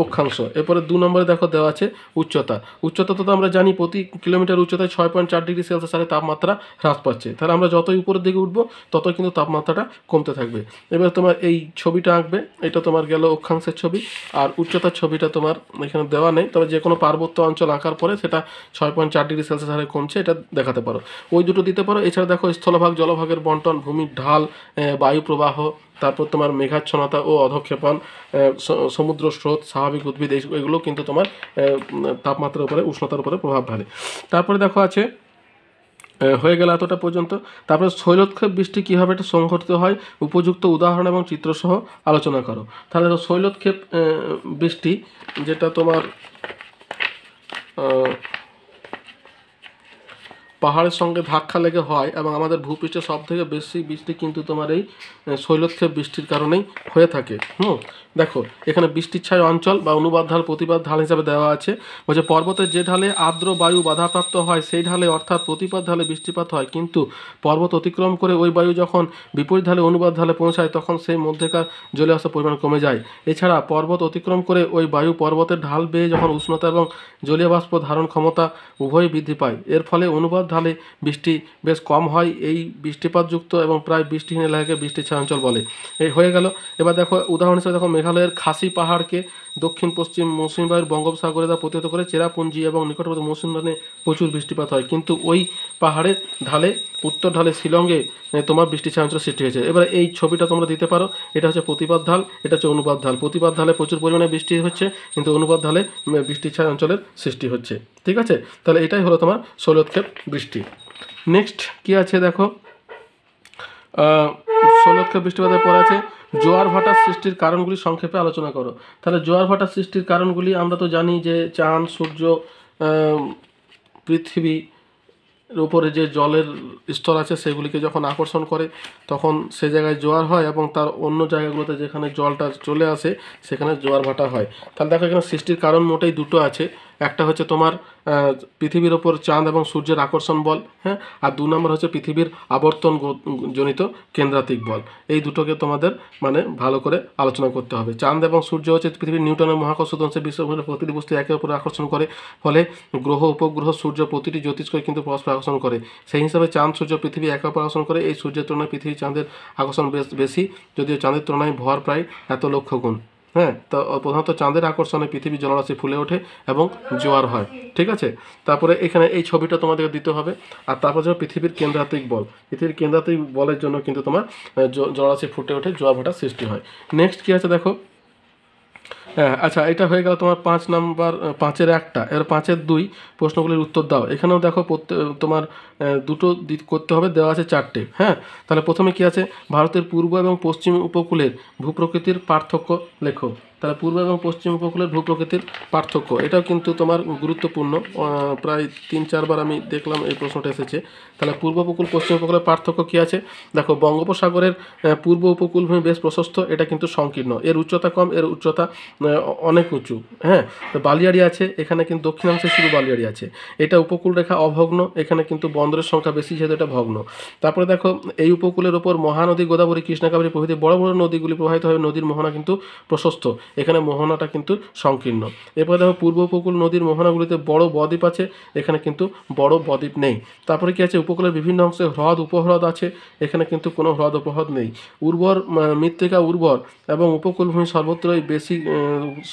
অক্ষাংশ। এরপরে 2 নম্বরে দেখো দেওয়া আছে উচ্চতা তো আমরা জানি প্রতি কিলোমিটার উচ্চতায় 6.4 ডিগ্রি সেলসিয়াস হারে তাপমাত্রা হ্রাস পাচ্ছে, তাহলে আমরা যতই উপরের দিকে উঠবো ততই কিন্তু তাপমাত্রাটা কমতে থাকবে। এবার তোমার এই ছবিটা আঁকবে, এটা তোমার গেল অক্ষাংশের ছবি। আর উচ্চতার ছবিটা তোমার এখানে দেওয়া নেই, তবে যে কোনো পার্বত্য অঞ্চল আঁকার পরে সেটা 6.4 ডিগ্রি সেলসিয়াস হারে কমছে এটা দেখাতে পারো, ওই দুটো দিতে পারো। এছাড়া দেখো স্থলভাগ, জলভাগের বন্টন, ভূমির ঢাল, বায়ু প্রবাহ, তারপর তোমার মেঘাচ্ছন্নতা ও অধঃক্ষেপণ, সমুদ্র স্রোত, স্বাভাবিক উদ্ভিদ, এগুলো কিন্তু তোমার তাপমাত্রার উপরে, উষ্ণতার উপরে প্রভাব ফেলে। তারপরে দেখো আছে হয়ে গেল এতটা পর্যন্ত। তারপরে শৈলক্ষেপ বৃষ্টি কীভাবে এটা সংঘটিত হয়, উপযুক্ত উদাহরণ এবং চিত্রসহ আলোচনা করো। তাহলে শৈলক্ষেপ বৃষ্টি যেটা তোমার পাহাড়ের সঙ্গে ধাক্কা লেগে হয় এবং আমাদের ভূপৃষ্ঠে সব থেকে বেশি বৃষ্টি কিন্তু তোমার এই শৈলক্ষেপ বৃষ্টির কারণেই হয়ে থাকে। দেখো এখানে বৃষ্টির ছায় অঞ্চল বা অনুবাদ ঢাল প্রতিবাদ ঢাল হিসাবে দেওয়া আছে। বলছে পর্বতের যে ঢালে আর্দ্র বায়ু বাধাপ্রাপ্ত হয় সেই ঢালে অর্থাৎ প্রতিপাদ ঢালে বৃষ্টিপাত হয়, কিন্তু পর্বত অতিক্রম করে ওই বায়ু যখন বিপরীত ঢালে অনুবাদ ঢালে পৌঁছায় তখন সেই মধ্যেকার জলে আসার পরিমাণ কমে যায়। এছাড়া পর্বত অতিক্রম করে ওই বায়ু পর্বতের ঢাল বেয়ে যখন উষ্ণতা এবং জলীয় বাষ্প ধারণ ক্ষমতা উভয়ই বৃদ্ধি পায়, এর ফলে অনুবাদ ঢালে বৃষ্টি বেশ কম হয়। এই বৃষ্টিপাতযুক্ত এবং প্রায় বৃষ্টিহীন এলাকাকে বৃষ্টির ছায়া অঞ্চল বলে। এই হয়ে গেল। এবার দেখো উদাহরণ হিসেবে দেখো মেঘালয়ের খাসি পাহাড়কে দক্ষিণ পশ্চিম মৌসুমী বায়ুর বঙ্গোপসাগরে তা প্রতিহত করে চেরাপুঞ্জি এবং নিকটবর্তী মৌসুমী প্রচুর বৃষ্টিপাত হয়, কিন্তু ওই পাহাড়ের ঢালে উত্তর ঢালে শিলংয়ে তোমার বৃষ্টি ছায়া অঞ্চল সৃষ্টি হয়েছে। এবার এই ছবিটা তোমরা দিতে পারো, এটা হচ্ছে প্রতিপাদ ঢাল, এটা হচ্ছে অনুপাত ঢাল। প্রতিপাদ ঢালে প্রচুর পরিমাণে বৃষ্টি হচ্ছে, কিন্তু অনুপাত ঢালে বৃষ্টি ছায়া অঞ্চলের সৃষ্টি হচ্ছে। ঠিক আছে, তাহলে এটাই হলো তোমার শৈলক্ষেপ বৃষ্টি। নেক্সট কি আছে দেখো, শৈলক্ষেপ বৃষ্টিপাতের পর আছে জোয়ার ভাটার সৃষ্টির কারণগুলি সংক্ষেপে আলোচনা করো। তাহলে জোয়ার ভাটার সৃষ্টির কারণগুলি আমরা তো জানি যে চাঁদ, সূর্য, পৃথিবী উপরে যে জলের স্তর আছে সেগুলিকে যখন আকর্ষণ করে তখন সে জায়গায় জোয়ার হয় এবং তার অন্য জায়গাগুলোতে যেখানে জলটা চলে আসে সেখানে জোয়ার ভাটা হয়। তাহলে দেখো এখানে সৃষ্টির কারণ মোটেই দুটো আছে। একটা হচ্ছে তোমার পৃথিবীর ওপর চাঁদ এবং সূর্যের আকর্ষণ বল, হ্যাঁ, আর 2 নম্বর হচ্ছে পৃথিবীর আবর্তন জনিত কেন্দ্রাতিক বল। এই দুটোকে তোমাদের মানে ভালো করে আলোচনা করতে হবে। চাঁদ এবং সূর্য হচ্ছে পৃথিবীর নিউটনের মহাকর্ষ দংশে বিশ্বব্রহ্মাণ্ডের প্রতিটি বস্তু একে অপরে আকর্ষণ করে, ফলে গ্রহ উপগ্রহ সূর্য প্রতিটি জ্যোতিষ্ককে কিন্তু পরস্পর আকর্ষণ করে। সেই হিসাবে চাঁদ সূর্য পৃথিবী একে অপর আকর্ষণ করে। এই সূর্যের তুলনায় পৃথিবী চাঁদের আকর্ষণ বেশি, যদিও চাঁদের তুলনায় ভর প্রায় এত লক্ষ গুণ। হ্যাঁ, তো প্রধানত চাঁদের আকর্ষণে পৃথিবীর জলরাশি ফুলে ওঠে এবং জোয়ার হয়। ঠিক আছে, তারপরে এখানে এই ছবিটা তোমাদেরকে দিতে হবে। আর তারপর হচ্ছে পৃথিবীর কেন্দ্রাতিক বল। পৃথিবীর কেন্দ্রাতিক বলের জন্য কিন্তু তোমার জলরাশি ফুটে ওঠে, জোয়ার ভাটার সৃষ্টি হয়। নেক্সট কি আছে দেখো, হ্যাঁ আচ্ছা, এটা হয়ে গেল তোমার 5 নাম্বার, 5-এর 1টা। এর 5-এর 2 প্রশ্নগুলির উত্তর দাও। এখানেও দেখো তোমার দুটো দিক করতে হবে, দেওয়া আছে 4টে। হ্যাঁ, তাহলে প্রথমে কি আছে, ভারতের পূর্ব এবং পশ্চিম উপকূলের ভূপ্রকৃতির পার্থক্য লেখো। তাহলে পূর্ব এবং পশ্চিম উপকূলের ভূপ্রকৃতির পার্থক্য, এটাও কিন্তু তোমার গুরুত্বপূর্ণ। প্রায় 3-4 বার আমি দেখলাম এই প্রশ্নটা এসেছে। তাহলে পূর্ব উপকূল পশ্চিম উপকূলের পার্থক্য কী আছে দেখো, বঙ্গোপসাগরের পূর্ব উপকূলভূমি বেশ প্রশস্ত, এটা কিন্তু সংকীর্ণ। এর উচ্চতা কম, এর উচ্চতা অনেক উঁচু। হ্যাঁ, বালিয়াড়ি আছে, এখানে কিন্তু দক্ষিণাংশে শুধু বালিয়াড়ি আছে। এটা উপকূল রেখা অভগ্ন, এখানে কিন্তু বন্দরের সংখ্যা বেশি যেহেতু এটা ভগ্ন। তারপরে দেখো এই উপকূলের ওপর মহানদী গোদাবরী, কৃষ্ণা, কাবেরী প্রভৃতি বড় বড় নদীগুলি প্রবাহিত হয়। নদীর মোহনা কিন্তু প্রশস্ত, এখানে মোহনাটা কিন্তু সংকীর্ণ। এরপরে দেখো পূর্ব উপকূল নদীর মোহনাগুলিতে বড় বদ্বীপ আছে, এখানে কিন্তু বড় বদ্বীপ নেই। তারপরে কি আছে, উপকূলের বিভিন্ন অংশে হ্রদ উপহ্রদ আছে, এখানে কিন্তু কোনো হ্রদ উপহ্রদ নেই। উর্বর মৃত্তিকা উর্বর এবং উপকূলভূমি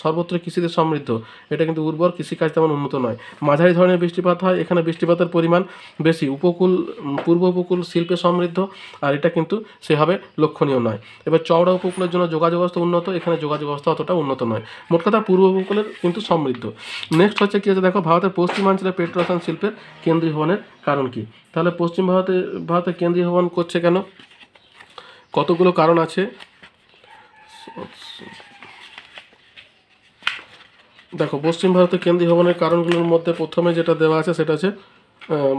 সর্বত্র কৃষিতে সমৃদ্ধ, এটা কিন্তু উর্বর, কৃষিকাজ তেমন উন্নত নয়। মাঝারি ধরনের বৃষ্টিপাত হয়, এখানে বৃষ্টিপাতের পরিমাণ বেশি। পূর্ব উপকূল শিল্পে সমৃদ্ধ, আর এটা কিন্তু সেভাবে লক্ষণীয় নয়। এবার চওড়া উপকূলের জন্য যোগাযোগ ব্যবস্থা উন্নত, এখানে যোগাযোগ ব্যবস্থা অতটা উন্নত নয়। মোট কথা পূর্ব উপকূলের কিন্তু সমৃদ্ধ। নেক্সট হচ্ছে কি আছে দেখো, ভারতের পশ্চিমাঞ্চলে পেট্রোরসায়ন শিল্পের কেন্দ্রীভবনের কারণ কি। তাহলে পশ্চিম ভারতে কেন্দ্রীভবন করছে কেন, কতগুলো কারণ আছে। দেখো পশ্চিম ভারতের কেন্দ্রীভবনের কারণগুলোর মধ্যে প্রথমে যেটা দেওয়া আছে সেটা হচ্ছে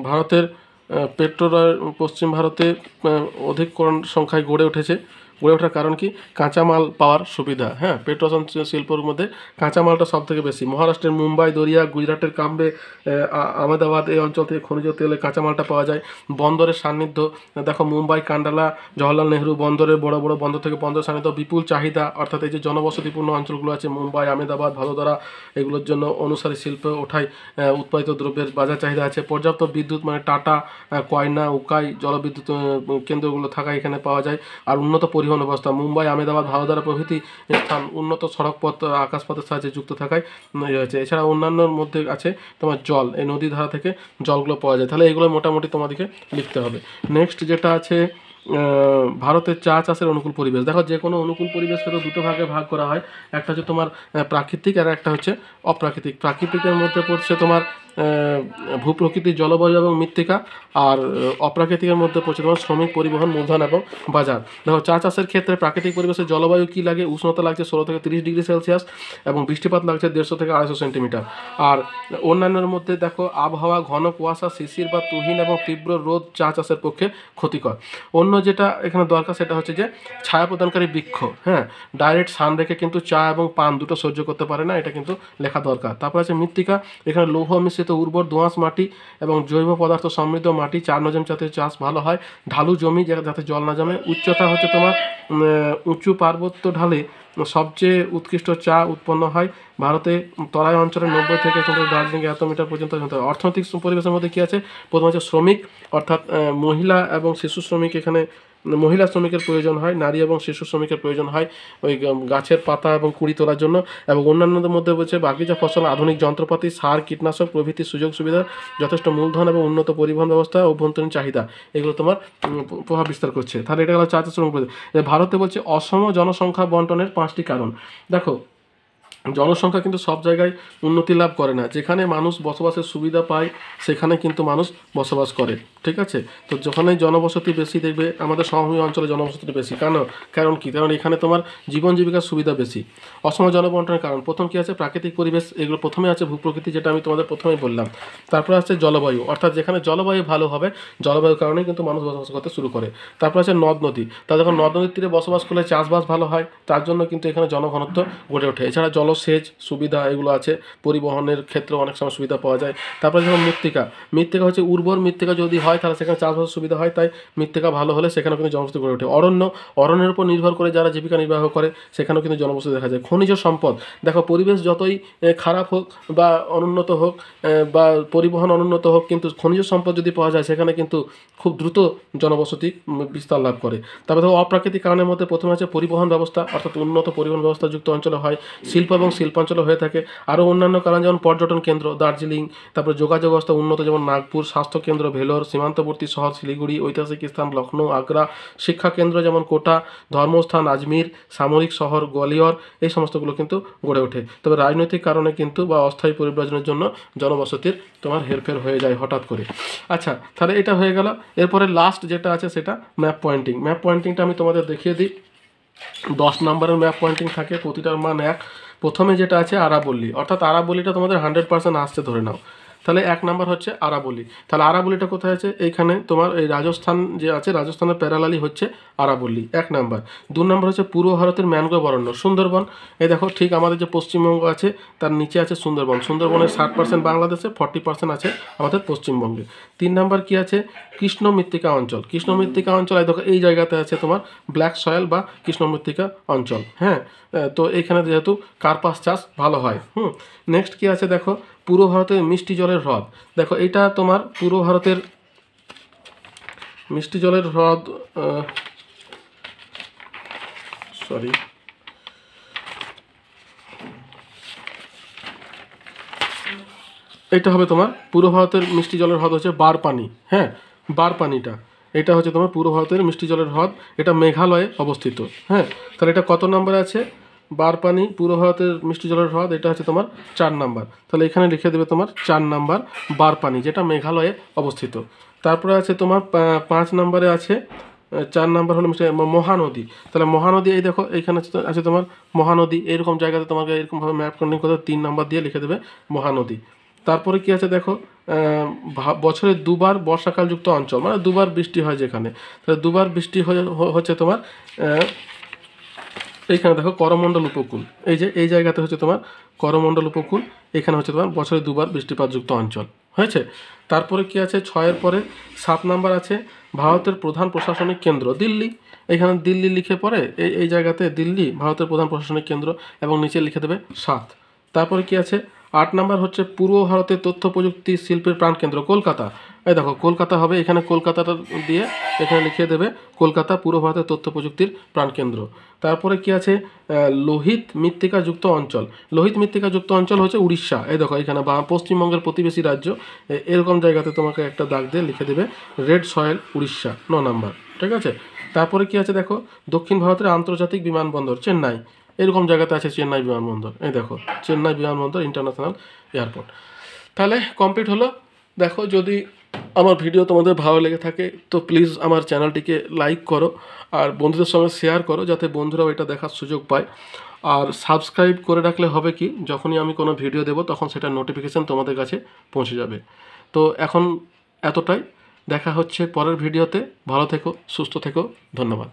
ভারতের পশ্চিম ভারতে অধিক সংখ্যায় গড়ে ওঠার কারণ কি, কাঁচামাল পাওয়ার সুবিধা। হ্যাঁ, পেট্রোরসায়ন শিল্পের মধ্যে কাঁচামালটা সব থেকে বেশি। মহারাষ্ট্রের মুম্বাই, দরিয়া, গুজরাটের কাম্বে, আহমেদাবাদ এই অঞ্চল থেকে খনিজ তেলে কাঁচামালটা পাওয়া যায়। বন্দরের সান্নিধ্য, দেখো মুম্বাই, কান্ডালা, জওহরলাল নেহরু বন্দরের বড় বড় বন্দর থেকে বন্দর সান্নিধ্য, বিপুল চাহিদা, অর্থাৎ এই যে জনবসতিপূর্ণ অঞ্চলগুলো আছে মুম্বাই, আহমেদাবাদ, ভাদোদরা, এগুলোর জন্য অনুসারী শিল্প ওঠায় উৎপাদিত দ্রব্যের বাজার চাহিদা আছে। পর্যাপ্ত বিদ্যুৎ, মানে টাটা, কয়না, উকাই জলবিদ্যুৎ কেন্দ্রগুলো থাকায় এখানে পাওয়া যায়। আর উন্নত পরিবহন ব্যবস্থা, মুম্বাই, আহমেদাবাদ, ভাদোদরা প্রভৃতি স্থান উন্নত সড়কপথ, আকাশপথের সাহায্যে যুক্ত থাকায় হয়েছে। এছাড়া অন্যান্যর মধ্যে আছে তোমার জল, এই নদী ধারা থেকে জলগুলো পাওয়া যায়। তাহলে এগুলো মোটামুটি তোমাদেরকে লিখতে হবে। নেক্সট যেটা আছে ভারতের চা চাষের অনুকূল পরিবেশ। দেখো যে কোনো অনুকূল পরিবেশকে তো দুটো ভাগে ভাগ করা হয়, একটা হচ্ছে তোমার প্রাকৃতিক আর একটা হচ্ছে অপ্রাকৃতিক। প্রাকৃতিকের মধ্যে পড়ছে তোমার ভূপ্রকৃতির জলবায়ু এবং মৃত্তিকা, আর অপ্রাকৃতিকের মধ্যে পড়ছে তোমার শ্রমিক, পরিবহন, মূলধন এবং বাজার। দেখো চা চাষের ক্ষেত্রে প্রাকৃতিক পরিবেশের জলবায়ু কী লাগে, উষ্ণতা লাগছে 16 থেকে 30 ডিগ্রি সেলসিয়াস এবং বৃষ্টিপাত লাগছে 150 থেকে 250 সেন্টিমিটার। আর অন্যান্যের মধ্যে দেখো আবহাওয়া ঘন কুয়াশা, শিশির বা তুহিন এবং তীব্র রোদ চা চাষের পক্ষে ক্ষতিকর। অন্য যেটা এখানে দরকার সেটা হচ্ছে যে ছায়া প্রদানকারী বৃক্ষ। হ্যাঁ, ডাইরেক্ট সান রেখে কিন্তু চা এবং পান দুটো সহ্য করতে পারে না, এটা কিন্তু লেখা দরকার। তারপর আছে মৃত্তিকা, এখানে লৌহ মিশ্রিত উর্বর দোআঁশ মাটি এবং জৈব পদার্থ সমৃদ্ধ মাটি, 4 নজম জাতীয় চাষ ভালো হয়। ঢালু জমি যাতে জল না জমে। উচ্চতা হচ্ছে তোমার উঁচু পার্বত্য ঢালে সবচেয়ে উৎকৃষ্ট চা উৎপন্ন হয়। ভারতে তরাই অঞ্চলে 90 থেকে দার্জিলিংয়ে এত মিটার পর্যন্ত। অর্থনৈতিক পরিবেশের মধ্যে কী আছে, প্রথম হচ্ছে শ্রমিক, অর্থাৎ মহিলা এবং শিশু শ্রমিক। এখানে মহিলা শ্রমিকের প্রয়োজন হয়, নারী এবং শিশু শ্রমিকের প্রয়োজন হয় ওই গাছের পাতা এবং কুড়ি তোলার জন্য। এবং অন্যান্যদের মধ্যে হচ্ছে বাগিচা ফসল, আধুনিক যন্ত্রপাতি, সার, কীটনাশক প্রভৃতির সুযোগ সুবিধা, যথেষ্ট মূলধন এবং উন্নত পরিবহন ব্যবস্থা, অভ্যন্তরীণ চাহিদা, এগুলো তোমার প্রভাব বিস্তার করছে। তাহলে এটা হলো চা চাষ শ্রমিক। ভারতে বলছে অসম জনসংখ্যা বন্টনের 5টি কারণ। দেখো জনসংখ্যা কিন্তু সব জায়গায় উন্নতি লাভ করে না, যেখানে মানুষ বসবাসের সুবিধা পায় সেখানে কিন্তু মানুষ বসবাস করে, ঠিক আছে। তো যেখানে জনবসতি বেশি দেখবে আমাদের সমভূমি অঞ্চলে জনবসতি বেশি। কারণ কি, কারণ এখানে তোমার জীবন জীবিকার সুবিধা বেশি। অসম জনবন্টনের কারণ প্রথম কি আছে, প্রাকৃতিক পরিবেশ, এগুলো প্রথমে আছে ভূপ্রকৃতি, যেটা আমি তোমাদের প্রথমেই বললাম। তারপরে আছে জলবায়ু, অর্থাৎ যেখানে জলবায়ু ভালো হবে, জলবায়ুর কারণে কিন্তু মানুষ বসবাস করতে শুরু করে। তারপর আছে নদ নদী, তা যখন নদ নদীর তীরে বসবাস করলে চাষবাস ভালো হয়, তার জন্য কিন্তু এখানে জনঘনত্ব গড়ে ওঠে। এছাড়া জলসেচ সুবিধা এগুলো আছে, পরিবহনের ক্ষেত্রে অনেক সময় সুবিধা পাওয়া যায়। তারপরে যখন মৃত্তিকা হচ্ছে উর্বর মৃত্তিকা যদি হয় তাহলে সেখানে চাষবাসের সুবিধা হয়, তাই মৃত্তিকা ভালো হলে সেখানেও কিন্তু জনবসতি গড়ে ওঠে। অরণ্যের উপর নির্ভর করে যারা জীবিকা নির্বাহ করে সেখানেও কিন্তু জনবসতি দেখা যায়। খনিজ সম্পদ, দেখো পরিবেশ যতই খারাপ হোক বা অনুন্নত হোক বা পরিবহন অনুন্নত হোক, কিন্তু খনিজ সম্পদ যদি পাওয়া যায় সেখানে কিন্তু খুব দ্রুত জনবসতি বিস্তার লাভ করে। তারপরে দেখো অপ্রাকৃতিক কারণের মধ্যে প্রথমে আছে পরিবহন ব্যবস্থা, অর্থাৎ উন্নত পরিবহন ব্যবস্থাযুক্ত অঞ্চলে হয়। শিল্প এবং শিল্পাঞ্চলে হয়ে থাকে। আরও অন্যান্য কারণ যেমন পর্যটন কেন্দ্র দার্জিলিং, তারপরে যোগাযোগ ব্যবস্থা উন্নত যেমন নাগপুর, স্বাস্থ্যকেন্দ্র ভেলোর, সীমান্তবর্তী শহর শিলিগুড়ি, ঐতিহাসিক স্থান লখনৌ, আগ্রা, শিক্ষা কেন্দ্র যেমন কোটা, ধর্মস্থান আজমির, সামরিক শহর গোয়ালিয়র, এই সমস্তগুলো কিন্তু গড়ে ওঠে। তবে রাজনৈতিক কারণে কিন্তু বা অস্থায়ী পরিব্রাজনের জন্য জনবসতির তোমার হেরফের হয়ে যায় হঠাৎ করে। আচ্ছা, তাহলে এটা হয়ে গেল। এরপরে লাস্ট যেটা আছে সেটা ম্যাপ পয়েন্টিং। ম্যাপ পয়েন্টিংটা আমি তোমাদের দেখিয়ে দিই। 10 নম্বরের ম্যাপ পয়েন্টিং থাকে, প্রতিটার মান 1। প্রথমে যেটা আছে আরাবল্লী, অর্থাৎ আরাবল্লীটা তোমাদের 100% আসছে ধরে নাও। তাহলে 1 নাম্বার হচ্ছে আরাবল্লী। তাহলে আরাবল্লীটা কোথায় আছে, এইখানে তোমার এই রাজস্থান যে আছে, রাজস্থানের প্যারালালি হচ্ছে আরাবল্লী, 1 নাম্বার। 2 নাম্বার হচ্ছে পূর্ব ভারতের ম্যানগ্রোভ অরণ্য সুন্দরবন। এই দেখো ঠিক আমাদের যে পশ্চিমবঙ্গ আছে তার নিচে আছে সুন্দরবন। সুন্দরবনের 60% বাংলাদেশে, 40% আছে আমাদের পশ্চিমবঙ্গে। 3 নাম্বার কি আছে, কৃষ্ণ মৃত্তিকা অঞ্চল। কৃষ্ণ মৃত্তিকা অঞ্চল এই দেখো এই জায়গাতে আছে তোমার ব্ল্যাক সয়েল বা কৃষ্ণ মৃত্তিকা অঞ্চল। হ্যাঁ, তো এইখানে যেহেতু কার্পাস চাষ ভালো হয়। নেক্সট কি আছে দেখো, পূর্ব ভারতের মিষ্টি জলের হ্রদ। দেখো এটা তোমার পূর্ব ভারতের মিষ্টি জলের হ্রদ, এটা হবে তোমার পূর্ব ভারতের মিষ্টি জলের হ্রদ হচ্ছে বারপানি। হ্যাঁ, বারপানিটা এটা হচ্ছে তোমার পূর্ব ভারতের মিষ্টি জলের হ্রদ, এটা মেঘালয়ে অবস্থিত। হ্যাঁ, তাহলে এটা কত নম্বরে আছে, বারপানি পূর্ব ভারতের মিষ্টি জলের হ্রদ, এটা হচ্ছে তোমার 4 নাম্বার। তাহলে এখানে লিখে দেবে তোমার 4 নাম্বার বারপানি, যেটা মেঘালয়ে অবস্থিত। তারপরে আছে তোমার 5 নম্বরে আছে, 4 নাম্বার হলো মহানদী। তাহলে মহানদী এই দেখো এইখানে আছে তোমার মহানদী, এরকম জায়গাতে তোমাকে এরকমভাবে ম্যাপ কন্টিং করতে 3 নাম্বার দিয়ে লিখে দেবে মহানদী। তারপরে কি আছে দেখো, বছরে 2 বার বর্ষাকালযুক্ত অঞ্চল, মানে 2 বার বৃষ্টি হয় যেখানে। তাহলে 2 বার বৃষ্টি হচ্ছে তোমার এইখানে দেখো করমণ্ডল উপকূল, এই যে এই জায়গাতে হচ্ছে তোমার করমণ্ডল উপকূল, এখানে হচ্ছে তোমার বছরে 2 বার বৃষ্টিপাতযুক্ত অঞ্চল হয়েছে। তারপরে কি আছে 6-এর পরে 7 নাম্বার আছে ভারতের প্রধান প্রশাসনিক কেন্দ্র দিল্লি। এখানে দিল্লি লিখে পরে এই জায়গাতে দিল্লি ভারতের প্রধান প্রশাসনিক কেন্দ্র এবং নিচে লিখে দেবে 7। তারপরে কি আছে 8 নাম্বার হচ্ছে পূর্ব ভারতের তথ্য প্রযুক্তি শিল্পের প্রাণকেন্দ্র কলকাতা। এই দেখো কলকাতা হবে, এখানে কলকাতাটা দিয়ে এখানে লিখিয়ে দেবে কলকাতা পূর্ব ভারতের তথ্য প্রযুক্তির প্রাণকেন্দ্র। তারপরে কি আছে লোহিত মৃত্তিকাযুক্ত অঞ্চল। লোহিত মৃত্তিকাযুক্ত অঞ্চল হচ্ছে উড়িষ্যা। এই দেখো এখানে বা পশ্চিমবঙ্গের প্রতিবেশী রাজ্য, এরকম জায়গাতে তোমাকে একটা দাগ দিয়ে লিখে দেবে রেড সয়েল উড়িষ্যা, 9 নাম্বার। ঠিক আছে। তারপরে কি আছে দেখো, দক্ষিণ ভারতের আন্তর্জাতিক বিমানবন্দর চেন্নাই, এরকম জায়গাতে আছে চেন্নাই বিমানবন্দর। এই দেখো চেন্নাই বিমানবন্দর ইন্টারন্যাশনাল এয়ারপোর্ট। তাহলে কমপ্লিট হলো। দেখো যদি আমার ভিডিও তোমাদের ভালো লেগে থাকে তো প্লিজ আমার চ্যানেলটিকে লাইক করো আর বন্ধুদের সঙ্গে শেয়ার করো, যাতে বন্ধুরাও এটা দেখার সুযোগ পায়। আর সাবস্ক্রাইব করে রাখলে হবে কি, যখনই আমি কোনো ভিডিও দেবো তখন সেটা নোটিফিকেশান তোমাদের কাছে পৌঁছে যাবে। তো এখন এতটাই, দেখা হচ্ছে পরের ভিডিওতে। ভালো থেকো, সুস্থ থেকো, ধন্যবাদ।